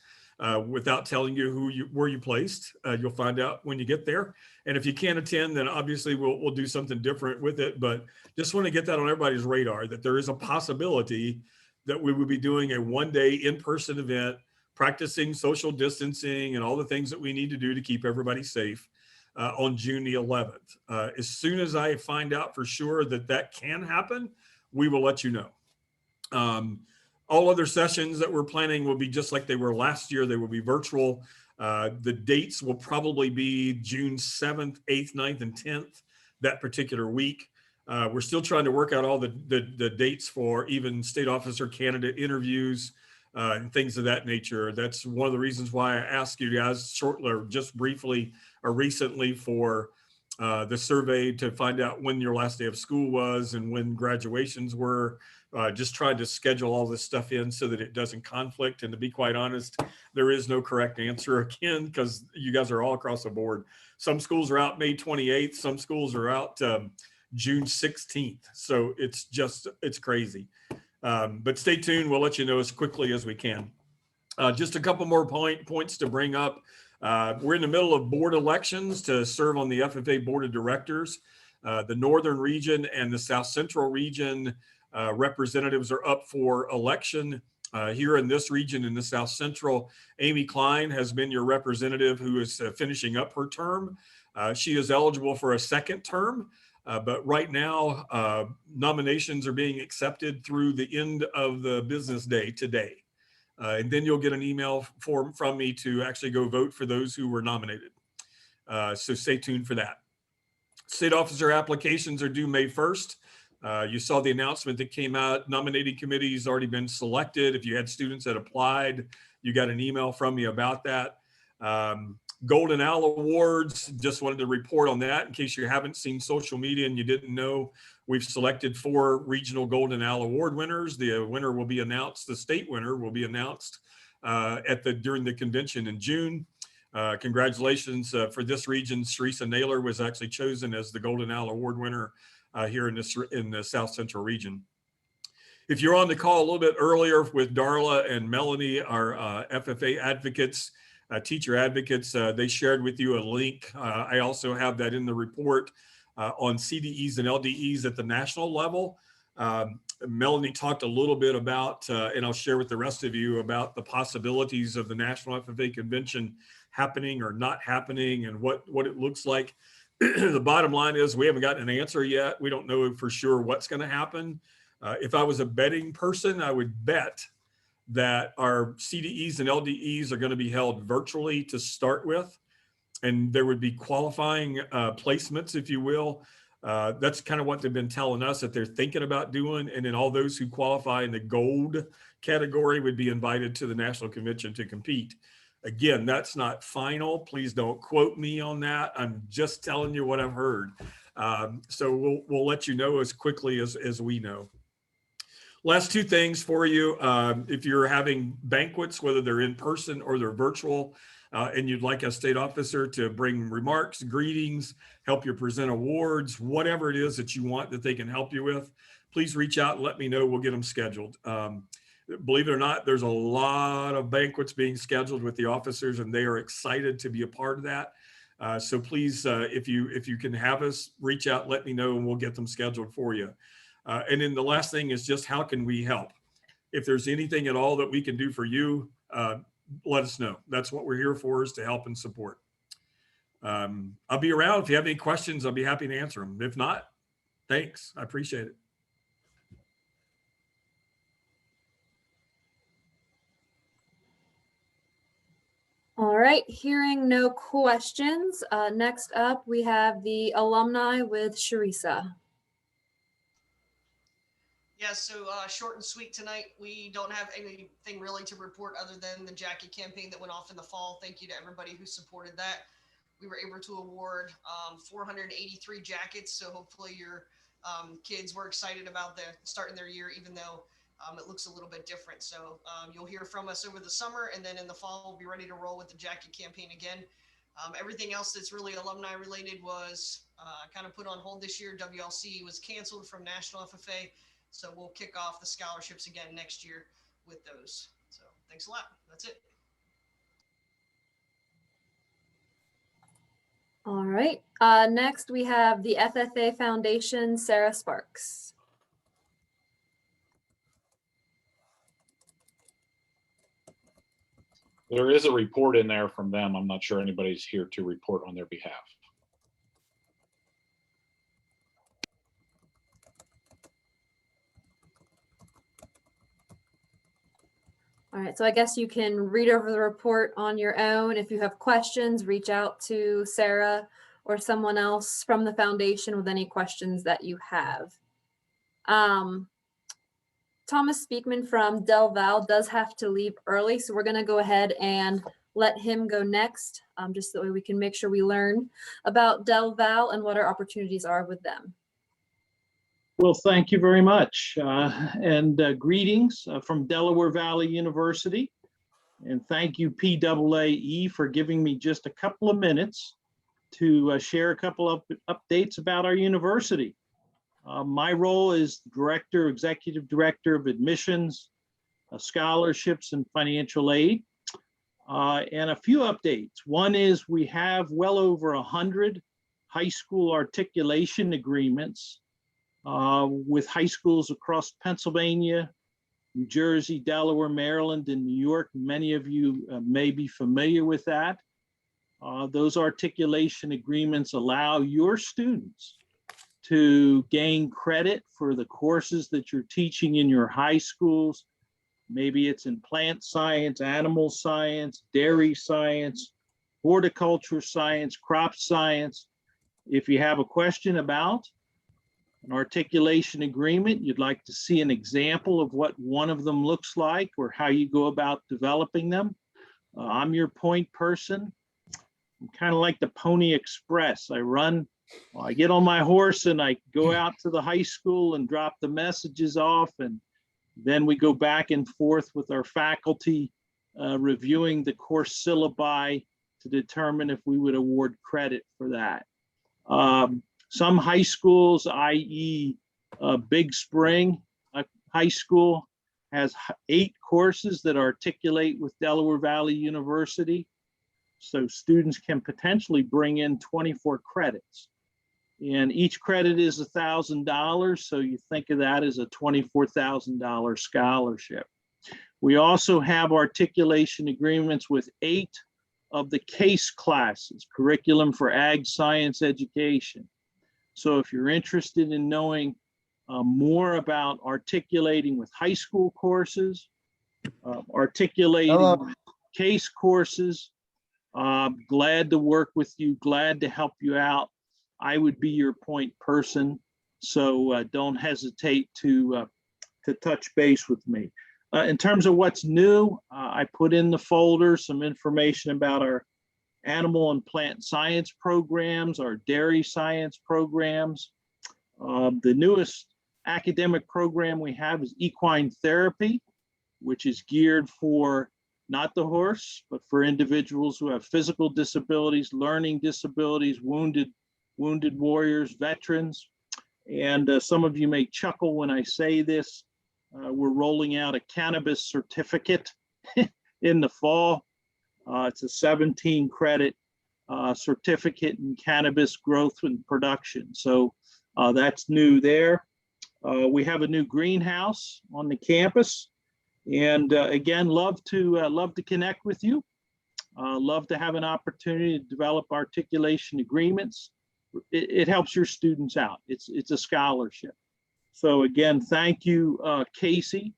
without telling you where you placed. You'll find out when you get there. And if you can't attend, then obviously we'll do something different with it. But just want to get that on everybody's radar, that there is a possibility that we would be doing a one-day in-person event, practicing social distancing and all the things that we need to do to keep everybody safe, on June the 11th. As soon as I find out for sure that can happen, we will let you know. All other sessions that we're planning will be just like they were last year. They will be virtual. The dates will probably be June 7th, 8th, 9th, and 10th, that particular week. We're still trying to work out all the dates for even state officer candidate interviews, and things of that nature. That's one of the reasons why I asked you guys shortly, or just briefly, or recently, for the survey to find out when your last day of school was and when graduations were. Just trying to schedule all this stuff in so that it doesn't conflict. And to be quite honest, there is no correct answer, again, because you guys are all across the board. Some schools are out May 28th. Some schools are out June 16th. So it's crazy. But stay tuned. We'll let you know as quickly as we can. Just a couple more points to bring up. We're in the middle of board elections to serve on the FFA board of directors. The Northern region and the South Central region representatives are up for election. Here in this region, in the South Central, Amy Klein has been your representative, who is finishing up her term. She is eligible for a second term, but right now nominations are being accepted through the end of the business day today. And then you'll get an email form from me to actually go vote for those who were nominated. So stay tuned for that. State officer applications are due May 1st. You saw the announcement that came out. Nominating committee has already been selected. If you had students that applied, you got an email from me about that. Golden Owl Awards, just wanted to report on that in case you haven't seen social media and you didn't know. We've selected 4 regional Golden Owl Award winners. The winner will be announced, the state winner will be announced during the convention in June. Congratulations for this region. Teresa Naylor was actually chosen as the Golden Owl Award winner here in the South Central region. If you're on the call a little bit earlier with Darla and Melanie, our FFA advocates, teacher advocates, they shared with you a link. I also have that in the report on CDEs and LDEs at the national level. Melanie talked a little bit about, and I'll share with the rest of you about the possibilities of the National FFA Convention happening or not happening and what it looks like. The bottom line is we haven't gotten an answer yet. We don't know for sure what's going to happen. If I was a betting person, I would bet that our CDEs and LDEs are going to be held virtually to start with. And there would be qualifying placements, if you will. That's kind of what they've been telling us that they're thinking about doing. And then all those who qualify in the gold category would be invited to the National Convention to compete. Again, that's not final. Please don't quote me on that. I'm just telling you what I've heard. So we'll let you know as quickly as we know. Last 2 things for you. If you're having banquets, whether they're in person or they're virtual, and you'd like a state officer to bring remarks, greetings, help you present awards, whatever it is that you want that they can help you with, please reach out and let me know. We'll get them scheduled. Believe it or not, there's a lot of banquets being scheduled with the officers, and they are excited to be a part of that. So please, if you can have us, reach out, let me know, and we'll get them scheduled for you. And then the last thing is just how can we help? If there's anything at all that we can do for you, let us know. That's what we're here for, is to help and support. I'll be around. If you have any questions, I'll be happy to answer them. If not, thanks. I appreciate it. All right, hearing no questions. Next up, we have the alumni with Sharisa. Yeah, so short and sweet tonight. We don't have anything really to report other than the Jackie campaign that went off in the fall. Thank you to everybody who supported that. We were able to award 483 jackets, so hopefully your kids were excited about starting their year, even though it looks a little bit different. So you'll hear from us over the summer, and then in the fall, we'll be ready to roll with the Jackie campaign again. Everything else that's really alumni related was kind of put on hold this year. WLC was canceled from National FFA. So we'll kick off the scholarships again next year with those. So thanks a lot. That's it. All right. Next, we have the FFA Foundation, Sarah Sparks. There is a report in there from them. I'm not sure anybody's here to report on their behalf. All right, so I guess you can read over the report on your own. If you have questions, reach out to Sarah or someone else from the foundation with any questions that you have. Thomas Speakman from Del Val does have to leave early, so we're going to go ahead and let him go next, just so we can make sure we learn about Del Val and what our opportunities are with them. Well, thank you very much. Greetings from Delaware Valley University. And thank you, PAAE, for giving me just a couple of minutes to share a couple of updates about our university. My role is Executive Director of Admissions, Scholarships, and Financial Aid. And a few updates. One is we have well over 100 high school articulation agreements with high schools across Pennsylvania, New Jersey, Delaware, Maryland, and New York. Many of you may be familiar with that. Those articulation agreements allow your students to gain credit for the courses that you're teaching in your high schools. Maybe it's in plant science, animal science, dairy science, horticulture science, crop science. If you have a question about an articulation agreement, you'd like to see an example of what one of them looks like or how you go about developing them, I'm your point person. I'm kind of like the Pony Express. I get on my horse and I go out to the high school and drop the messages off, and then we go back and forth with our faculty reviewing the course syllabi to determine if we would award credit for that. Some high schools, i.e. Big Spring High School, has 8 courses that articulate with Delaware Valley University. So students can potentially bring in 24 credits. And each credit is $1,000. So you think of that as a $24,000 scholarship. We also have articulation agreements with 8 of the CASE classes, Curriculum for Ag Science Education. So if you're interested in knowing more about articulating with high school courses, articulating CASE courses, glad to work with you, glad to help you out. I would be your point person, so don't hesitate to touch base with me. In terms of what's new, I put in the folder some information about our animal and plant science programs, our dairy science programs. The newest academic program we have is equine therapy, which is geared for not the horse, but for individuals who have physical disabilities, learning disabilities, wounded warriors, veterans. And some of you may chuckle when I say this. We're rolling out a cannabis certificate in the fall. It's a 17 credit certificate in cannabis growth and production. So that's new there. We have a new greenhouse on the campus. And again, love to connect with you. Love to have an opportunity to develop articulation agreements. It helps your students out. It's a scholarship. So again, thank you, Casey.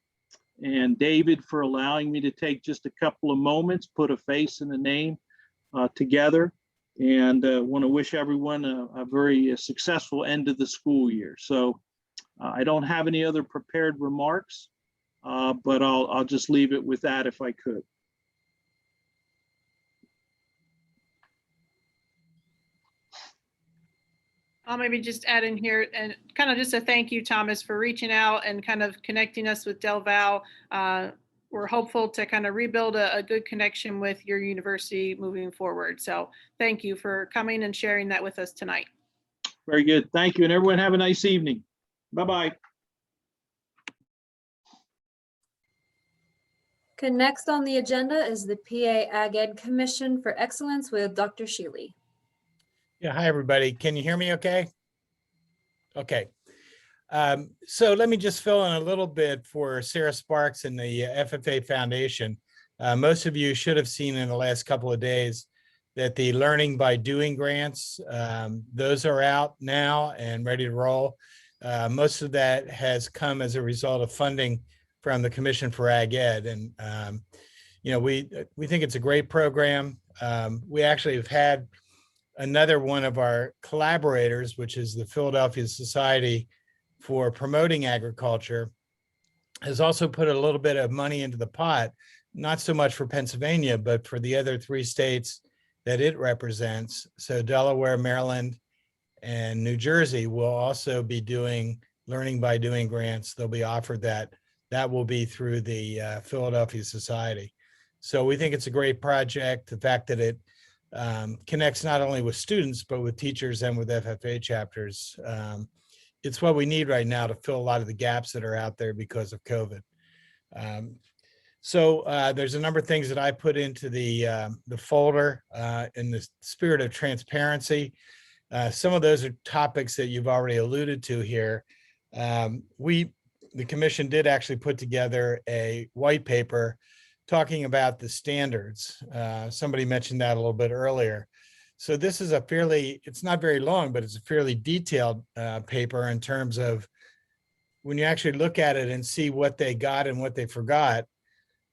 and David for allowing me to take just a couple of moments, put a face and a name together, and want to wish everyone a very successful end of the school year. So I don't have any other prepared remarks, but I'll just leave it with that if I could. I'll maybe just add in here and kind of just a thank you, Thomas, for reaching out and kind of connecting us with Del Val. We're hopeful to kind of rebuild a good connection with your university moving forward. So thank you for coming and sharing that with us tonight. Very good. Thank you. And everyone have a nice evening. Bye-bye. Okay, next on the agenda is the PA Ag Ed Commission for Excellence with Dr. Shealy. Yeah, hi, everybody. Can you hear me okay? Okay. So let me just fill in a little bit for Sarah Sparks and the FFA Foundation. Most of you should have seen in the last couple of days that the Learning by Doing grants, those are out now and ready to roll. Most of that has come as a result of funding from the Commission for Ag Ed. And, you know, we think it's a great program. We actually have had another one of our collaborators, which is the Philadelphia Society for Promoting Agriculture, has also put a little bit of money into the pot, not so much for Pennsylvania, but for the other 3 states that it represents. So Delaware, Maryland, and New Jersey will also be doing Learning by Doing grants. They'll be offered that. That will be through the Philadelphia Society. So we think it's a great project. The fact that it connects not only with students, but with teachers and with FFA chapters. It's what we need right now to fill a lot of the gaps that are out there because of COVID. So there's a number of things that I put into the folder in the spirit of transparency. Some of those are topics that you've already alluded to here. The commission did actually put together a white paper talking about the standards. Somebody mentioned that a little bit earlier. So this is a fairly, it's not very long, but it's a fairly detailed paper in terms of when you actually look at it and see what they got and what they forgot.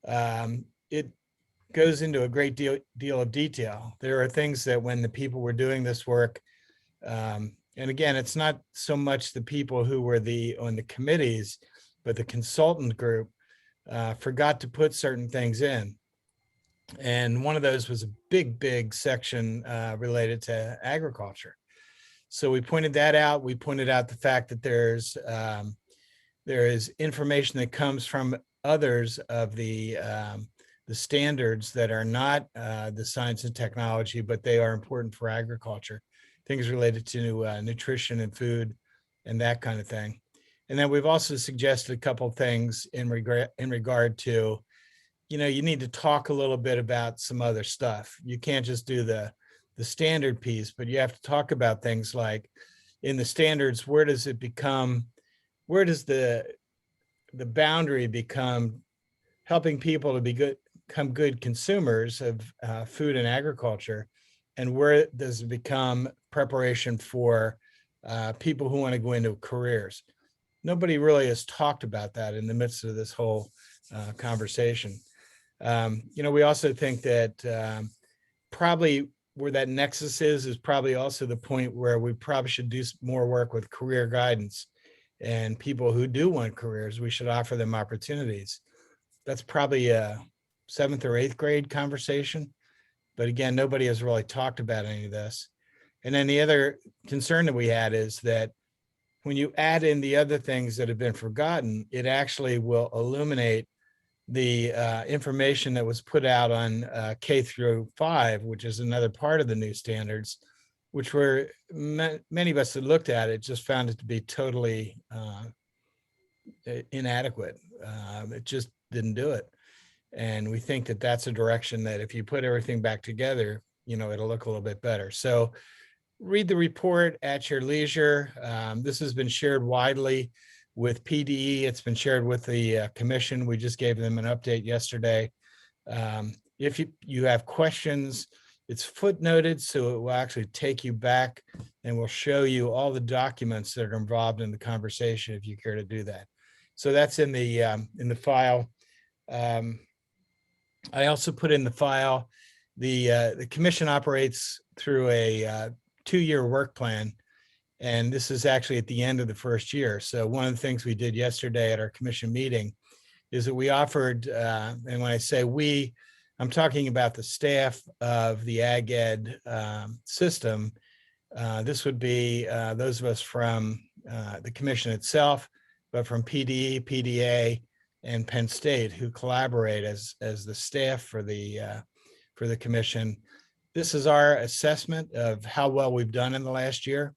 It goes into a great deal of detail. There are things that when the people were doing this work, and again, it's not so much the people who were on the committees, but the consultant group forgot to put certain things in. And one of those was a big section related to agriculture. So we pointed that out. We pointed out the fact that there is information that comes from others of the standards that are not the science and technology, but they are important for agriculture. Things related to nutrition and food and that kind of thing. And then we've also suggested a couple of things in regard to, you know, you need to talk a little bit about some other stuff. You can't just do the standard piece, but you have to talk about things like in the standards, where does the boundary become helping people to become good consumers of food and agriculture, and where does it become preparation for people who want to go into careers? Nobody really has talked about that in the midst of this whole conversation. You know, we also think that probably where that nexus is probably also the point where we probably should do more work with career guidance, and people who do want careers, we should offer them opportunities. That's probably a 7th or 8th grade conversation. But again, nobody has really talked about any of this. And then the other concern that we had is that when you add in the other things that have been forgotten, it actually will illuminate the information that was put out on K through 5, which is another part of the new standards, which were many of us that looked at it just found it to be totally inadequate. It just didn't do it. And we think that that's a direction that if you put everything back together, you know, it'll look a little bit better. So read the report at your leisure. This has been shared widely with PDE. It's been shared with the commission. We just gave them an update yesterday. If you have questions, it's footnoted, so it will actually take you back and will show you all the documents that are involved in the conversation if you care to do that. So that's in the file. I also put in the file, the commission operates through a 2-year work plan. And this is actually at the end of the first year. So one of the things we did yesterday at our commission meeting is that we offered, and when I say we, I'm talking about the staff of the Ag Ed system. This would be those of us from the commission itself, but from PDE, PDA, and Penn State who collaborate as the staff for the commission. This is our assessment of how well we've done in the last year.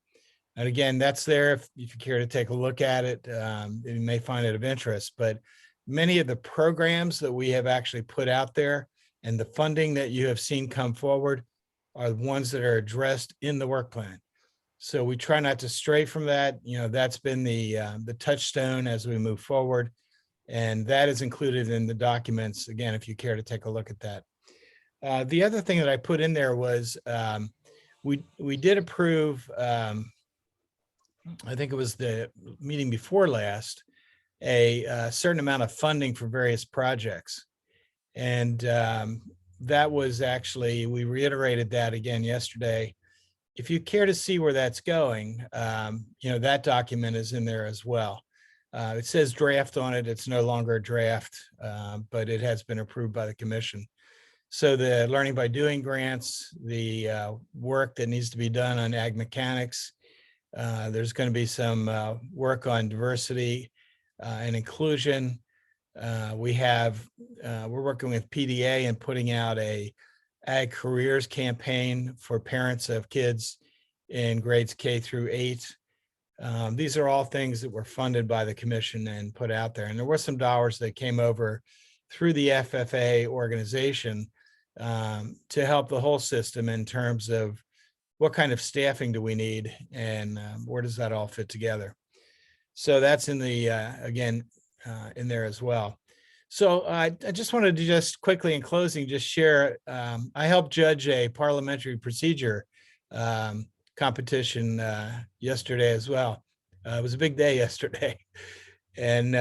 And again, that's there if you care to take a look at it. You may find it of interest, but many of the programs that we have actually put out there and the funding that you have seen come forward are the ones that are addressed in the work plan. So we try not to stray from that. You know, that's been the touchstone as we move forward. And that is included in the documents, again, if you care to take a look at that. The other thing that I put in there was we did approve, I think it was the meeting before last, a certain amount of funding for various projects. And that was actually, we reiterated that again yesterday. If you care to see where that's going, you know, that document is in there as well. It says draft on it. It's no longer a draft, but it has been approved by the commission. So the learning by doing grants, the work that needs to be done on ag mechanics, there's going to be some work on diversity and inclusion. We're working with PDA and putting out a ag careers campaign for parents of kids in grades K through 8. These are all things that were funded by the commission and put out there. And there were some dollars that came over through the FFA organization to help the whole system in terms of what kind of staffing do we need and where does that all fit together. So that's in the, again, in there as well. So I just wanted to just quickly in closing, just share, I helped judge a parliamentary procedure competition yesterday as well. It was a big day yesterday. And,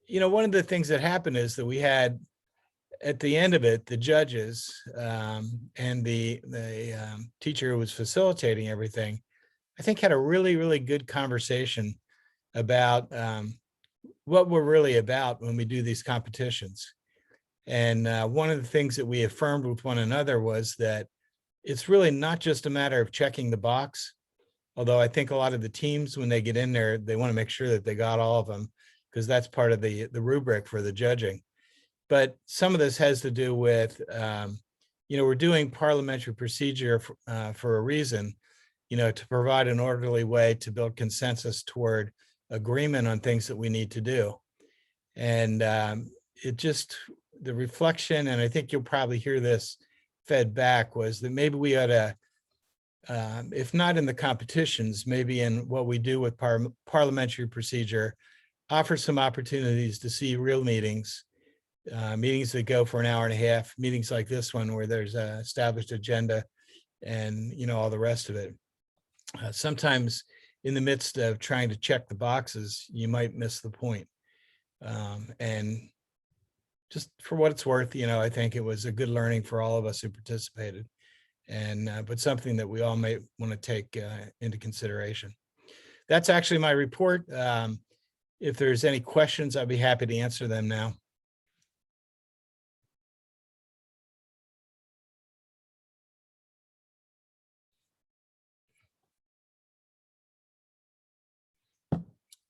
you know, one of the things that happened is that we had, at the end of it, the judges and the teacher who was facilitating everything, I think had a really, really good conversation about what we're really about when we do these competitions. And one of the things that we affirmed with one another was that it's really not just a matter of checking the box, although I think a lot of the teams, when they get in there, they want to make sure that they got all of them because that's part of the rubric for the judging. But some of this has to do with, you know, we're doing parliamentary procedure for a reason, you know, to provide an orderly way to build consensus toward agreement on things that we need to do. And it just, the reflection, and I think you'll probably hear this fed back, was that maybe we ought to, if not in the competitions, maybe in what we do with parliamentary procedure, offer some opportunities to see real meetings, meetings that go for an hour and a half, meetings like this one where there's an established agenda and, you know, all the rest of it. Sometimes in the midst of trying to check the boxes, you might miss the point. And just for what it's worth, you know, I think it was a good learning for all of us who participated, and but something that we all may want to take into consideration. That's actually my report. If there's any questions, I'd be happy to answer them now.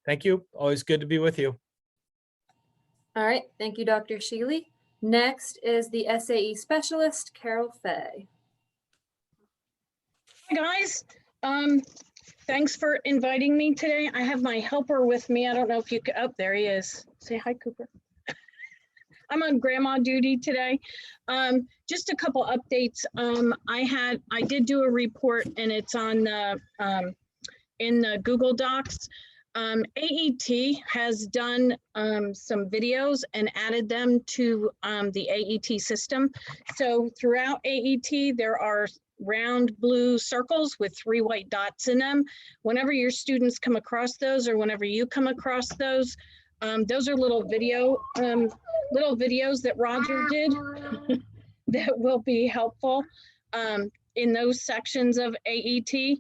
Thank you. Always good to be with you. All right, thank you, Dr. Shealy. Next is the SAE specialist, Carol Fay. Hi, guys. Thanks for inviting me today. I have my helper with me. I don't know if you could, oh, there he is. Say hi, Cooper. I'm on grandma duty today. Just a couple updates. I did do a report and it's on the, in the Google Docs. AET has done some videos and added them to the AET system. So throughout AET, there are round blue circles with 3 white dots in them. Whenever your students come across those or whenever you come across those, Those are little videos that Roger did that will be helpful in those sections of AET.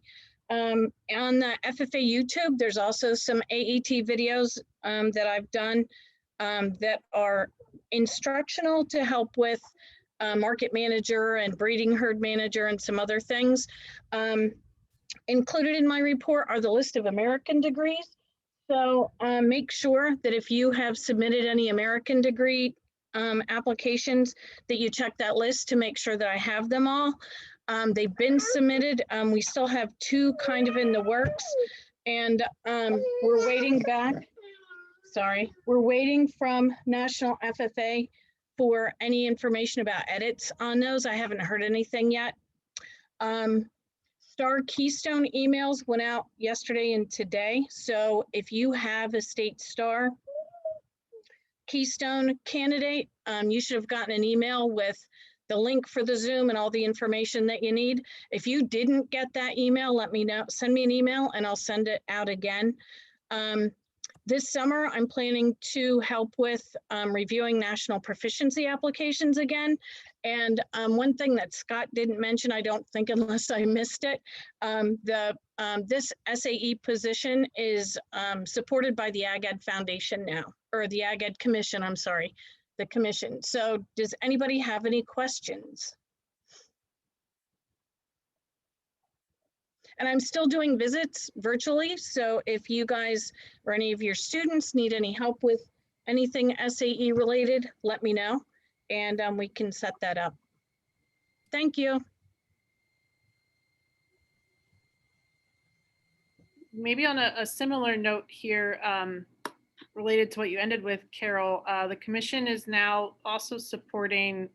On the FFA YouTube, there's also some AET videos that I've done that are instructional to help with market manager and breeding herd manager and some other things. Included in my report are the list of American degrees. So make sure that if you have submitted any American degree applications, that you check that list to make sure that I have them all. They've been submitted. We still have 2 kind of in the works, and we're waiting back. Sorry, we're waiting from National FFA for any information about edits on those. I haven't heard anything yet. Star Keystone emails went out yesterday and today. So if you have a state Star Keystone candidate, you should have gotten an email with the link for the Zoom and all the information that you need. If you didn't get that email, let me know. Send me an email and I'll send it out again. This summer, I'm planning to help with reviewing national proficiency applications again. And one thing that Scott didn't mention, I don't think, unless I missed it, this SAE position is supported by the Ag Ed Foundation now, or the Ag Ed Commission, I'm sorry, the commission. So does anybody have any questions? And I'm still doing visits virtually. So if you guys or any of your students need any help with anything SAE related, let me know and we can set that up. Thank you. Maybe on a similar note here, related to what you ended with, Carol, the commission is now also supporting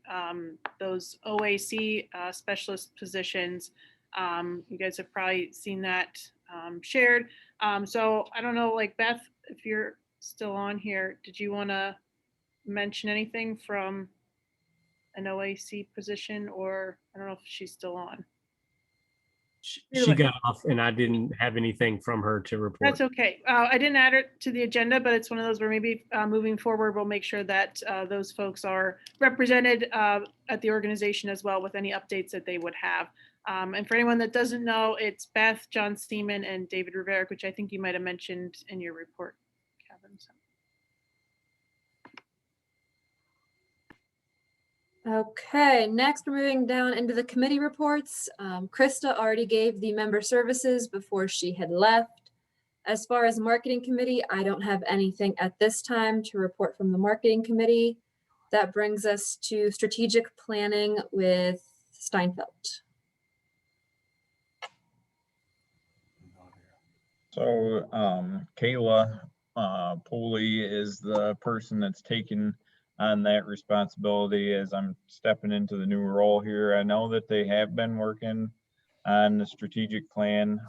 those OAC specialist positions. You guys have probably seen that shared. So I don't know, like Beth, if you're still on here, did you want to mention anything from an OAC position, or I don't know if she's still on? She got off and I didn't have anything from her to report. That's okay. I didn't add it to the agenda, but it's one of those where maybe moving forward, we'll make sure that those folks are represented at the organization as well with any updates that they would have. And for anyone that doesn't know, it's Beth, John Seaman, and David Rivera, which I think you might have mentioned in your report, Kevin. So. Okay, next we're moving down into the committee reports. Krista already gave the member services before she had left. As far as marketing committee, I don't have anything at this time to report from the marketing committee. That brings us to strategic planning with Steinfeld. So Kayla Pooley is the person that's taken on that responsibility as I'm stepping into the new role here. I know that they have been working on the strategic plan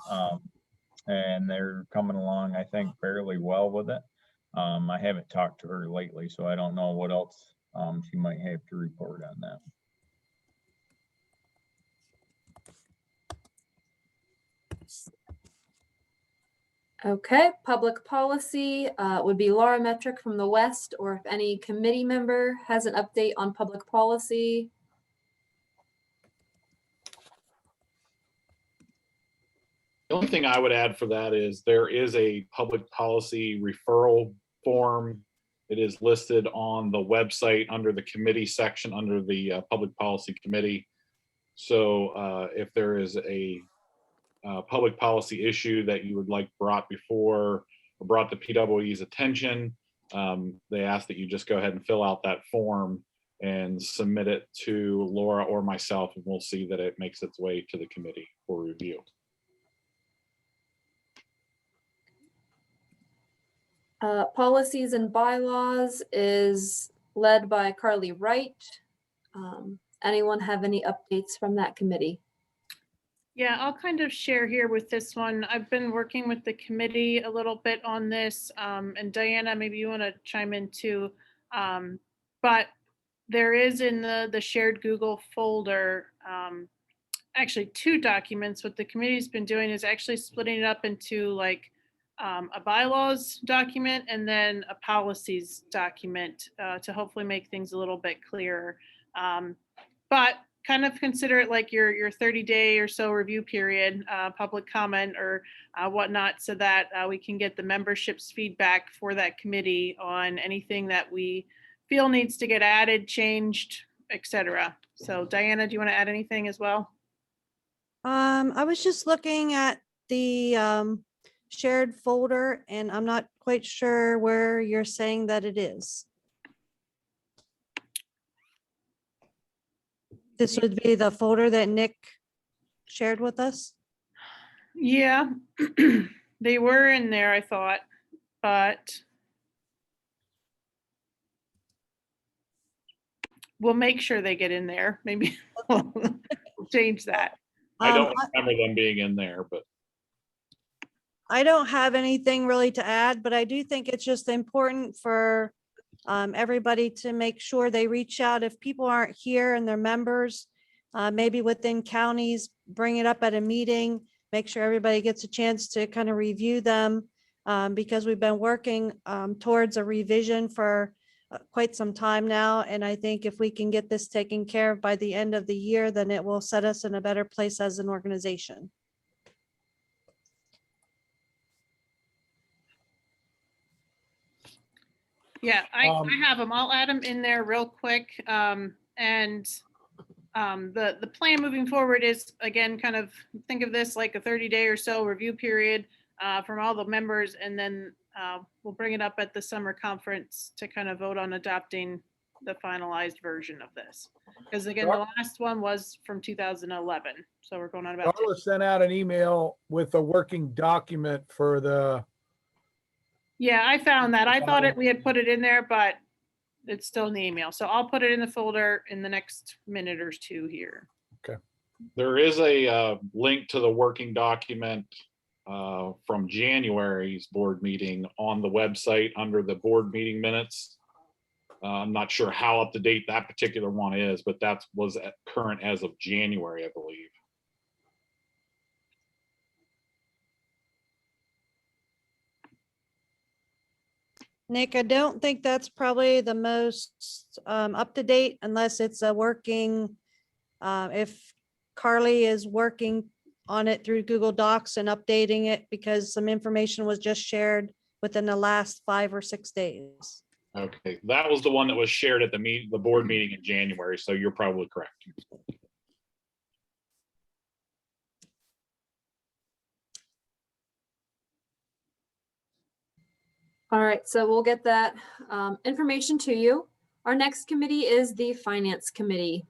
and they're coming along, I think, fairly well with it. I haven't talked to her lately, so I don't know what else she might have to report on that. Okay, public policy would be Laura Metric from the West, or if any committee member has an update on public policy. The only thing I would add for that is there is a public policy referral form. It is listed on the website under the committee section under the public policy committee. So if there is a public policy issue that you would like brought before or brought to PAAE's attention, they ask that you just go ahead and fill out that form and submit it to Laura or myself, and we'll see that it makes its way to the committee for review. Policies and bylaws is led by Carly Wright. Anyone have any updates from that committee? Yeah, I'll kind of share here with this one. I've been working with the committee a little bit on this, and Diana, maybe you want to chime in too. But there is in the shared Google folder, actually 2 documents. What the committee's been doing is actually splitting it up into like a bylaws document and then a policies document to hopefully make things a little bit clearer. But kind of consider it like your 30-day or so review period, public comment or whatnot, so that we can get the membership's feedback for that committee on anything that we feel needs to get added, changed, etc. So Diana, do you want to add anything as well? I was just looking at the shared folder and I'm not quite sure where you're saying that it is. This would be the folder that Nick shared with us. Yeah, they were in there, I thought, but we'll make sure they get in there. Maybe we'll change that. I don't remember them being in there, but I don't have anything really to add, but I do think it's just important for everybody to make sure they reach out if people aren't here and they're members, maybe within counties, bring it up at a meeting, make sure everybody gets a chance to kind of review them, because we've been working towards a revision for quite some time now. And I think if we can get this taken care of by the end of the year, then it will set us in a better place as an organization. Yeah, I have them. I'll add them in there real quick. The plan moving forward is, again, kind of think of this like a 30-day or so review period from all the members, and then we'll bring it up at the summer conference to kind of vote on adopting the finalized version of this. Because again, the last one was from 2011, so we're going on about. Carla sent out an email with a working document for the. Yeah, I found that. I thought we had put it in there, but it's still in the email. So I'll put it in the folder in the next minute or two here. Okay. there is a link to the working document from January's board meeting on the website under the board meeting minutes. I'm not sure how up to date that particular one is, but that was current as of January, I believe. Nick, I don't think that's probably the most up to date unless it's a working, if Carly is working on it through Google Docs and updating it because some information was just shared within the last 5 or 6 days. Okay, that was the one that was shared at the board meeting in January, so you're probably correct. All right, so we'll get that information to you. Our next committee is the Finance Committee.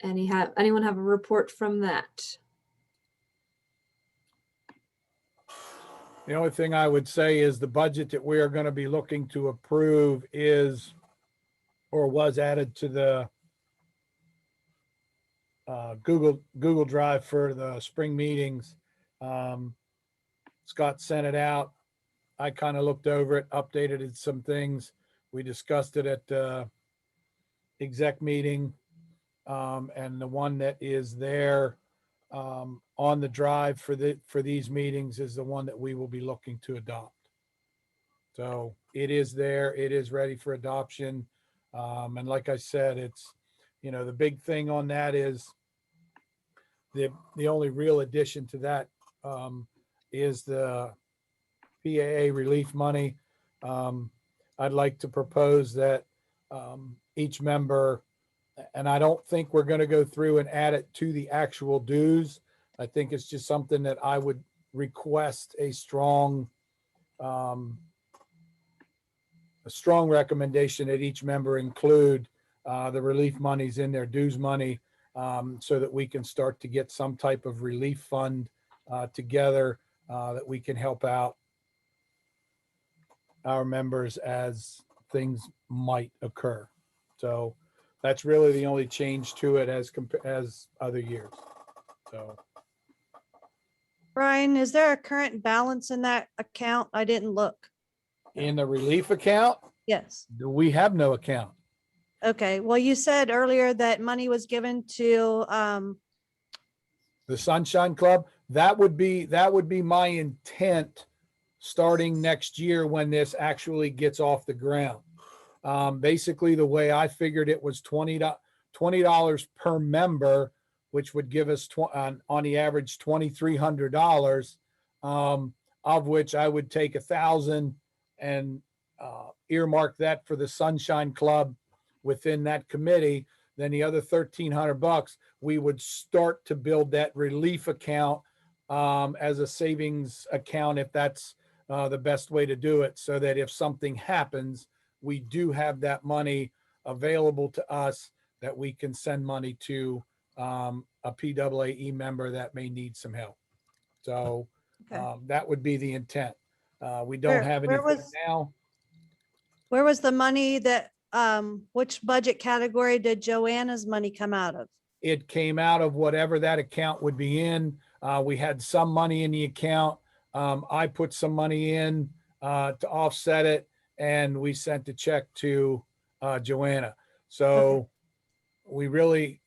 Anyone have a report from that? The only thing I would say is the budget that we are going to be looking to approve is, or was added to the Google Drive for the spring meetings. Scott sent it out. I kind of looked over it, updated it some things. We discussed it at the exec meeting. And the one that is there on the drive for these meetings is the one that we will be looking to adopt. So it is there, it is ready for adoption. And like I said, it's, you know, the big thing on that is the only real addition to that is the PAAE relief money. I'd like to propose that each member, and I don't think we're going to go through and add it to the actual dues. I think it's just something that I would request a strong recommendation that each member include the relief monies in their dues money, so that we can start to get some type of relief fund together that we can help out our members as things might occur. So that's really the only change to it as other years. So, Brian, is there a current balance in that account? I didn't look. in the relief account, Yes. we have no account. Okay. Well, you said earlier that money was given to The Sunshine Club, that would be my intent starting next year when this actually gets off the ground. Basically, the way I figured it was $20 per member, which would give us on the average $2,300, of which I would take 1,000 and earmark that for the Sunshine Club within that committee. Then the other $1,300, we would start to build that relief account as a savings account, if that's the best way to do it, so that if something happens, we do have that money available to us that we can send money to a PAAE member that may need some help. So Okay. that would be the intent. We don't have anything now. Where was the money that, which budget category did Joanna's money come out of? It came out of whatever that account would be in. We had some money in the account. I put some money in to offset it, and we sent the check to Joanna. So we really,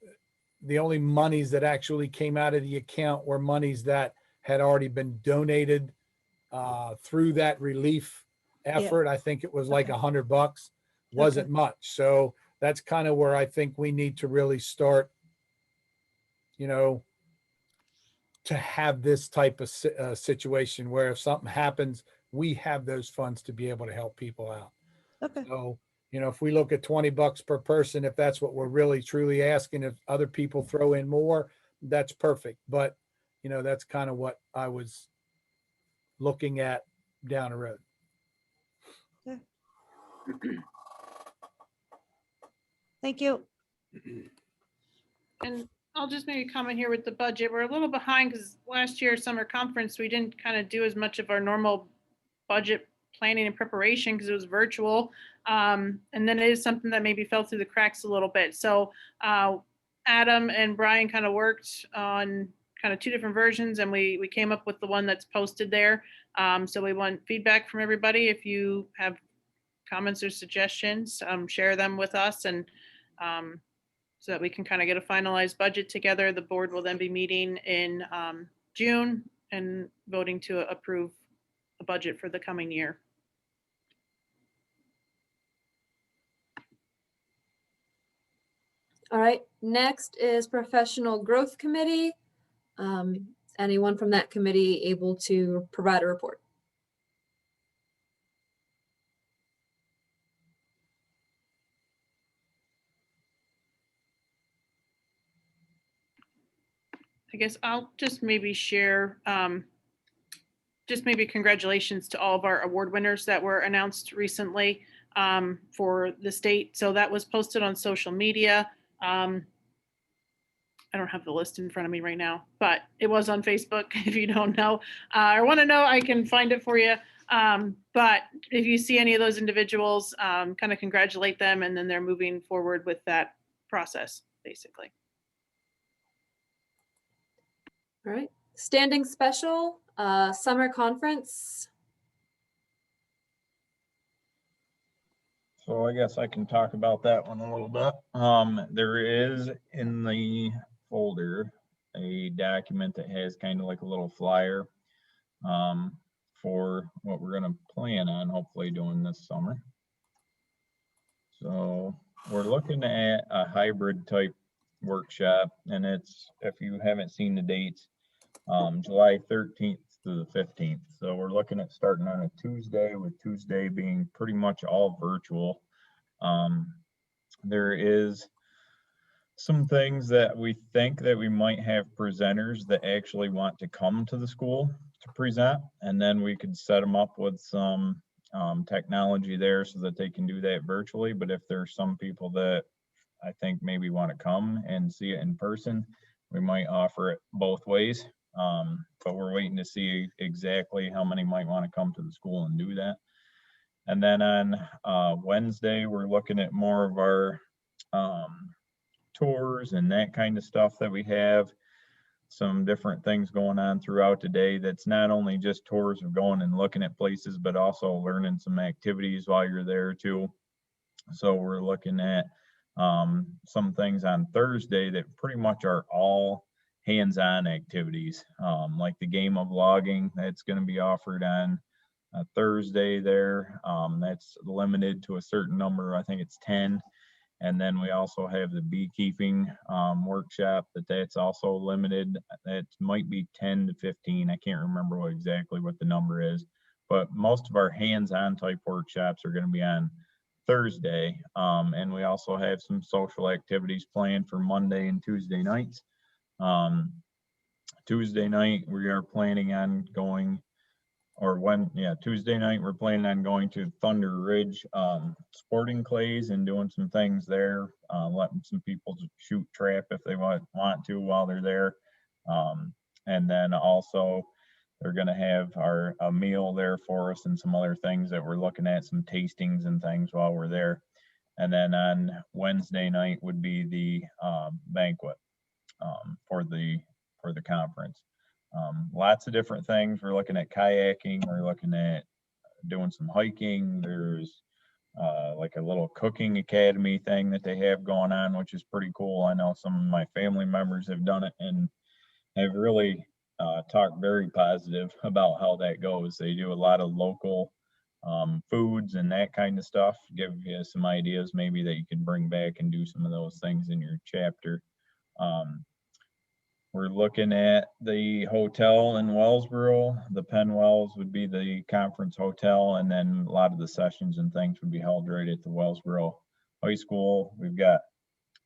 the only monies that actually came out of the account were monies that had already been donated through that relief effort. I think it was like $100, wasn't much. So that's kind of where I think we need to really start, you know, to have this type of situation where if something happens, we have those funds to be able to help people out. Okay. So, you know, if we look at $20 per person, if that's what we're really truly asking, if other people throw in more, that's perfect. But, you know, that's kind of what I was looking at down the road. Thank you. And I'll just maybe comment here with the budget. We're a little behind because last year summer conference, we didn't kind of do as much of our normal budget planning and preparation because it was virtual. And then it is something that maybe fell through the cracks a little bit. So Adam and Brian kind of worked on kind of two different versions, and we came up with the one that's posted there. So we want feedback from everybody. If you have comments or suggestions, share them with us, and so that we can kind of get a finalized budget together. The board will then be meeting in June and voting to approve a budget for the coming year. All right, next is Professional Growth Committee. Anyone from that committee able to provide a report? I guess I'll just maybe share, just maybe congratulations to all of our award winners that were announced recently for the state. So that was posted on social media. I don't have the list in front of me right now, but it was on Facebook. If you don't know or want to know, I can find it for you. But if you see any of those individuals, kind of congratulate them, and then they're moving forward with that process, basically. All right, standing special, summer conference. So I guess I can talk about that one a little bit. There is in the folder a document that has kind of like a little flyer for what we're going to plan on hopefully doing this summer. So we're looking at a hybrid type workshop, and it's, if you haven't seen the dates, July 13th to the 15th. So we're looking at starting on a Tuesday, with Tuesday being pretty much all virtual. There is some things that we think that we might have presenters that actually want to come to the school to present, and then we could set them up with some technology there so that they can do that virtually. But if there's some people that I think maybe want to come and see it in person, we might offer it both ways. But we're waiting to see exactly how many might want to come to the school and do that. And then on Wednesday, we're looking at more of our tours and that kind of stuff that we have. Some different things going on throughout the day. That's not only just tours of going and looking at places, but also learning some activities while you're there too. So we're looking at some things on Thursday that pretty much are all hands-on activities, like the game of logging that's going to be offered on Thursday there. That's limited to a certain number. I think it's 10. And then we also have the beekeeping workshop that's also limited. That might be 10 to 15. I can't remember exactly what the number is, but most of our hands-on type workshops are going to be on Thursday. And we also have some social activities planned for Monday and Tuesday nights. Tuesday night, we are planning on going, Tuesday night, we're planning on going to Thunder Ridge Sporting Clays and doing some things there, letting some people shoot trap if they want to while they're there. And then also they're going to have a meal there for us and some other things that we're looking at, some tastings and things while we're there. And then on Wednesday night would be the banquet for the conference. Lots of different things. We're looking at kayaking. We're looking at doing some hiking. There's like a little cooking academy thing that they have going on, which is pretty cool. I know some of my family members have done it and have really talked very positive about how that goes. They do a lot of local foods and that kind of stuff. Give you some ideas maybe that you can bring back and do some of those things in your chapter. We're looking at the hotel in Wellsboro. The Penn Wells would be the conference hotel, and then a lot of the sessions and things would be held right at the Wellsboro High School. We've got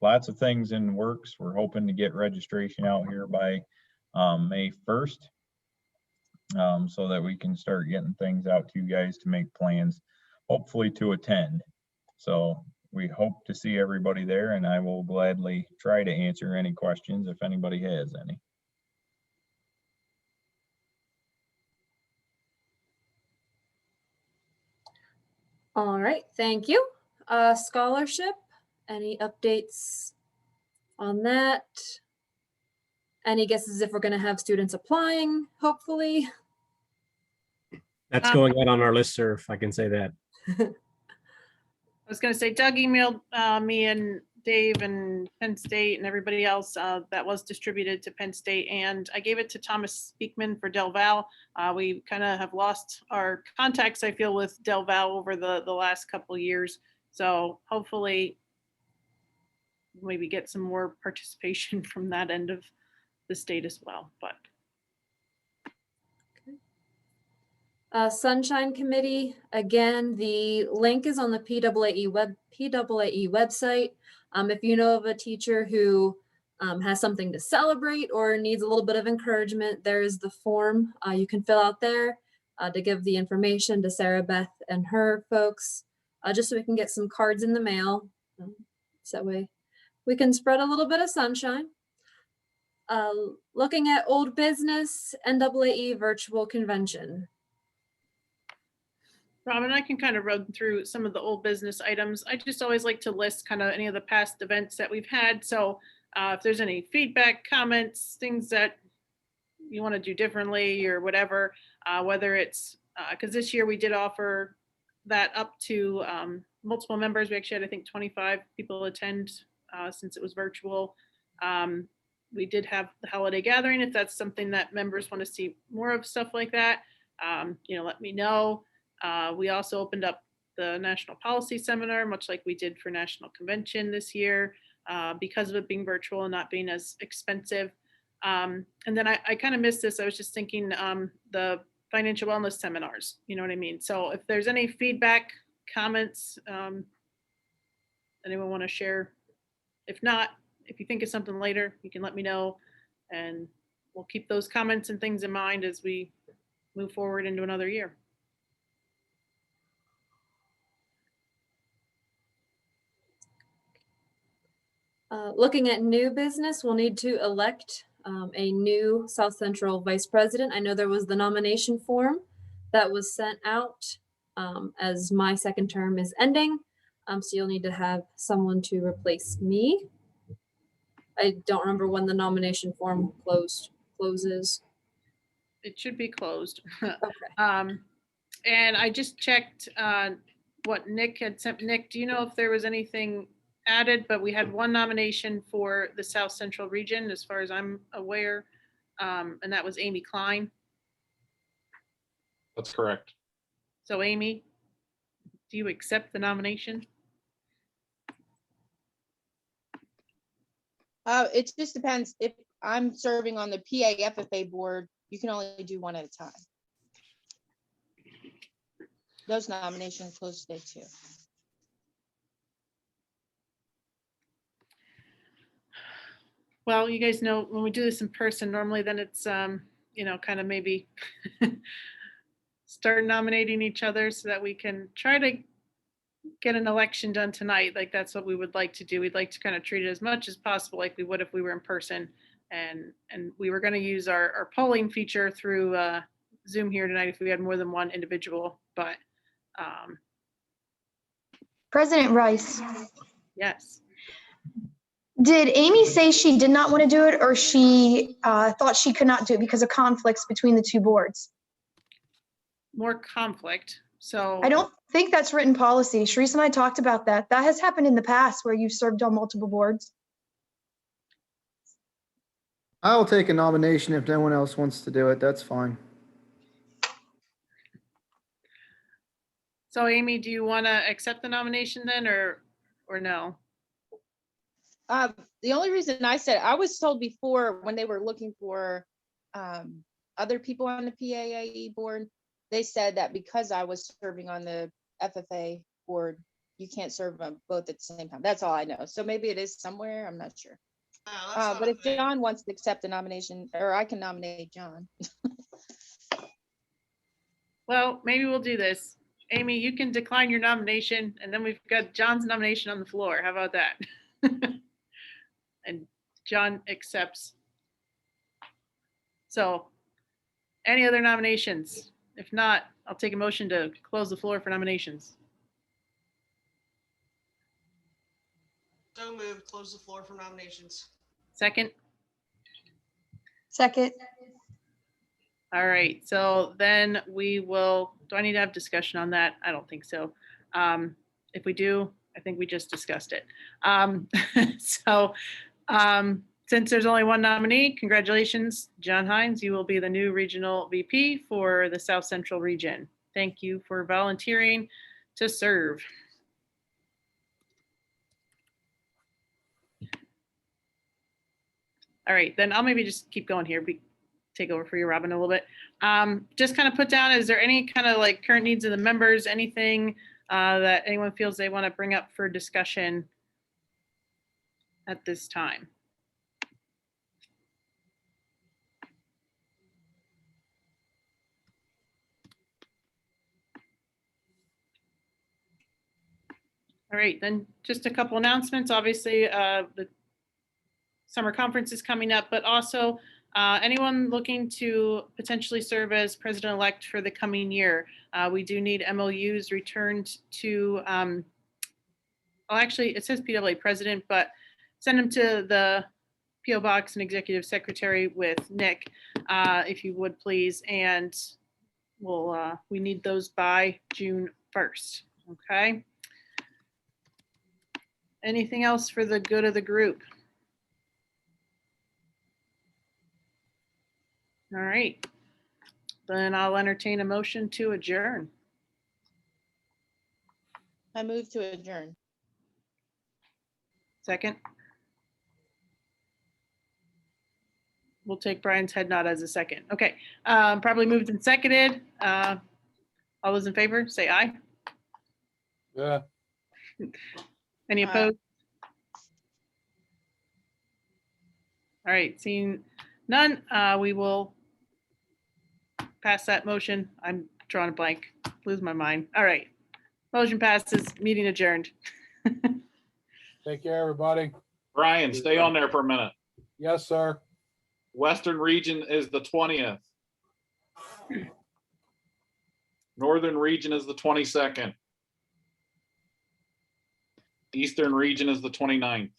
lots of things in works. We're hoping to get registration out here by May 1st, so that we can start getting things out to you guys to make plans, hopefully to attend. So we hope to see everybody there, and I will gladly try to answer any questions if anybody has any. All right, thank you. Scholarship, any updates on that? Any guesses if we're going to have students applying, hopefully? That's going out on our listserv, I can say that. I was going to say, Doug emailed me and Dave and Penn State and everybody else that was distributed to Penn State, and I gave it to Thomas Speakman for Del Val. We kind of have lost our contacts, I feel, with Del Val over the last couple of years. So hopefully maybe get some more participation from that end of the state as well. But Sunshine Committee, again, the link is on the PAAE website. If you know of a teacher who has something to celebrate or needs a little bit of encouragement, there is the form you can fill out there to give the information to Sarah Beth and her folks, just so we can get some cards in the mail. So that way we can spread a little bit of sunshine. Looking at old business, NAAE virtual convention. Robin, I can kind of run through some of the old business items. I just always like to list kind of any of the past events that we've had. So if there's any feedback, comments, things that you want to do differently or whatever, whether it's, because this year we did offer that up to multiple members. We actually had, I think, 25 people attend since it was virtual. We did have the holiday gathering. If that's something that members want to see more of, stuff like that, let me know. We also opened up the National Policy Seminar, much like we did for National Convention this year, because of it being virtual and not being as expensive. And then I kind of missed this. I was just thinking the financial wellness seminars, you know what I mean? So if there's any feedback, comments, anyone want to share? If not, if you think of something later, you can let me know, and we'll keep those comments and things in mind as we move forward into another year. Looking at new business, we'll need to elect a new South Central Vice President. I know there was the nomination form that was sent out as my second term is ending. So you'll need to have someone to replace me. I don't remember when the nomination form closes. It should be closed. Okay. And I just checked what Nick had sent. Nick, do you know if there was anything added, but we had one nomination for the South Central region, as far as I'm aware. And that was Amy Klein. That's correct. So Amy, do you accept the nomination? It just depends. If I'm serving on the PAFFA board, you can only do one at a time. Those nominations close today too. Well, you guys know when we do this in person, normally then it's, you know, kind of maybe start nominating each other so that we can try to get an election done tonight. Like that's what we would like to do. We'd like to kind of treat it as much as possible like we would if we were in person. And we were going to use our polling feature through Zoom here tonight if we had more than one individual, but President Rice, yes. did Amy say she did not want to do it, or she thought she could not do it because of conflicts between the two boards? More conflict. So I don't think that's written policy. Sharice and I talked about that. That has happened in the past where you've served on multiple boards. I'll take a nomination if no one else wants to do it. That's fine. So Amy, do you want to accept the nomination then, or no? The only reason I said, I was told before when they were looking for other people on the PAAE board, they said that because I was serving on the FFA board, you can't serve them both at the same time. That's all I know. So maybe it is somewhere, I'm not sure. But if John wants to accept the nomination, or I can nominate John. Well, maybe we'll do this. Amy, you can decline your nomination, and then we've got John's nomination on the floor. How about that? And John accepts. So, any other nominations? If not, I'll take a motion to close the floor for nominations. So moved. Close the floor for nominations. Second? Second. All right, so then we will, do I need to have discussion on that? I don't think so. If we do, I think we just discussed it. Since there's only one nominee, congratulations, John Hines. You will be the new regional VP for the South Central region. Thank you for volunteering to serve. All right, then I'll maybe just keep going here. Take over for you, Robin, a little bit. Just kind of put down, is there any kind of like current needs of the members, anything that anyone feels they want to bring up for discussion at this time? All right, then just a couple announcements. Obviously, the summer conference is coming up, but also anyone looking to potentially serve as president-elect for the coming year, we do need MOUs returned to, well, actually, it says PAA president, but send them to the PO Box and Executive Secretary with Nick, if you would please, and we need those by June 1st, okay? Anything else for the good of the group? All right, then I'll entertain a motion to adjourn. I move to adjourn. Second. We'll take Brian's head nod as a second. Okay, probably moved and seconded. All those in favor, say aye. Yeah. Any opposed? All right, seeing none, we will pass that motion. I'm drawing a blank, lose my mind. All right, motion passes, meeting adjourned. Take care, everybody. Brian, stay on there for a minute. Yes, sir. Western region is the 20th. Northern region is the 22nd. Eastern region is the 29th.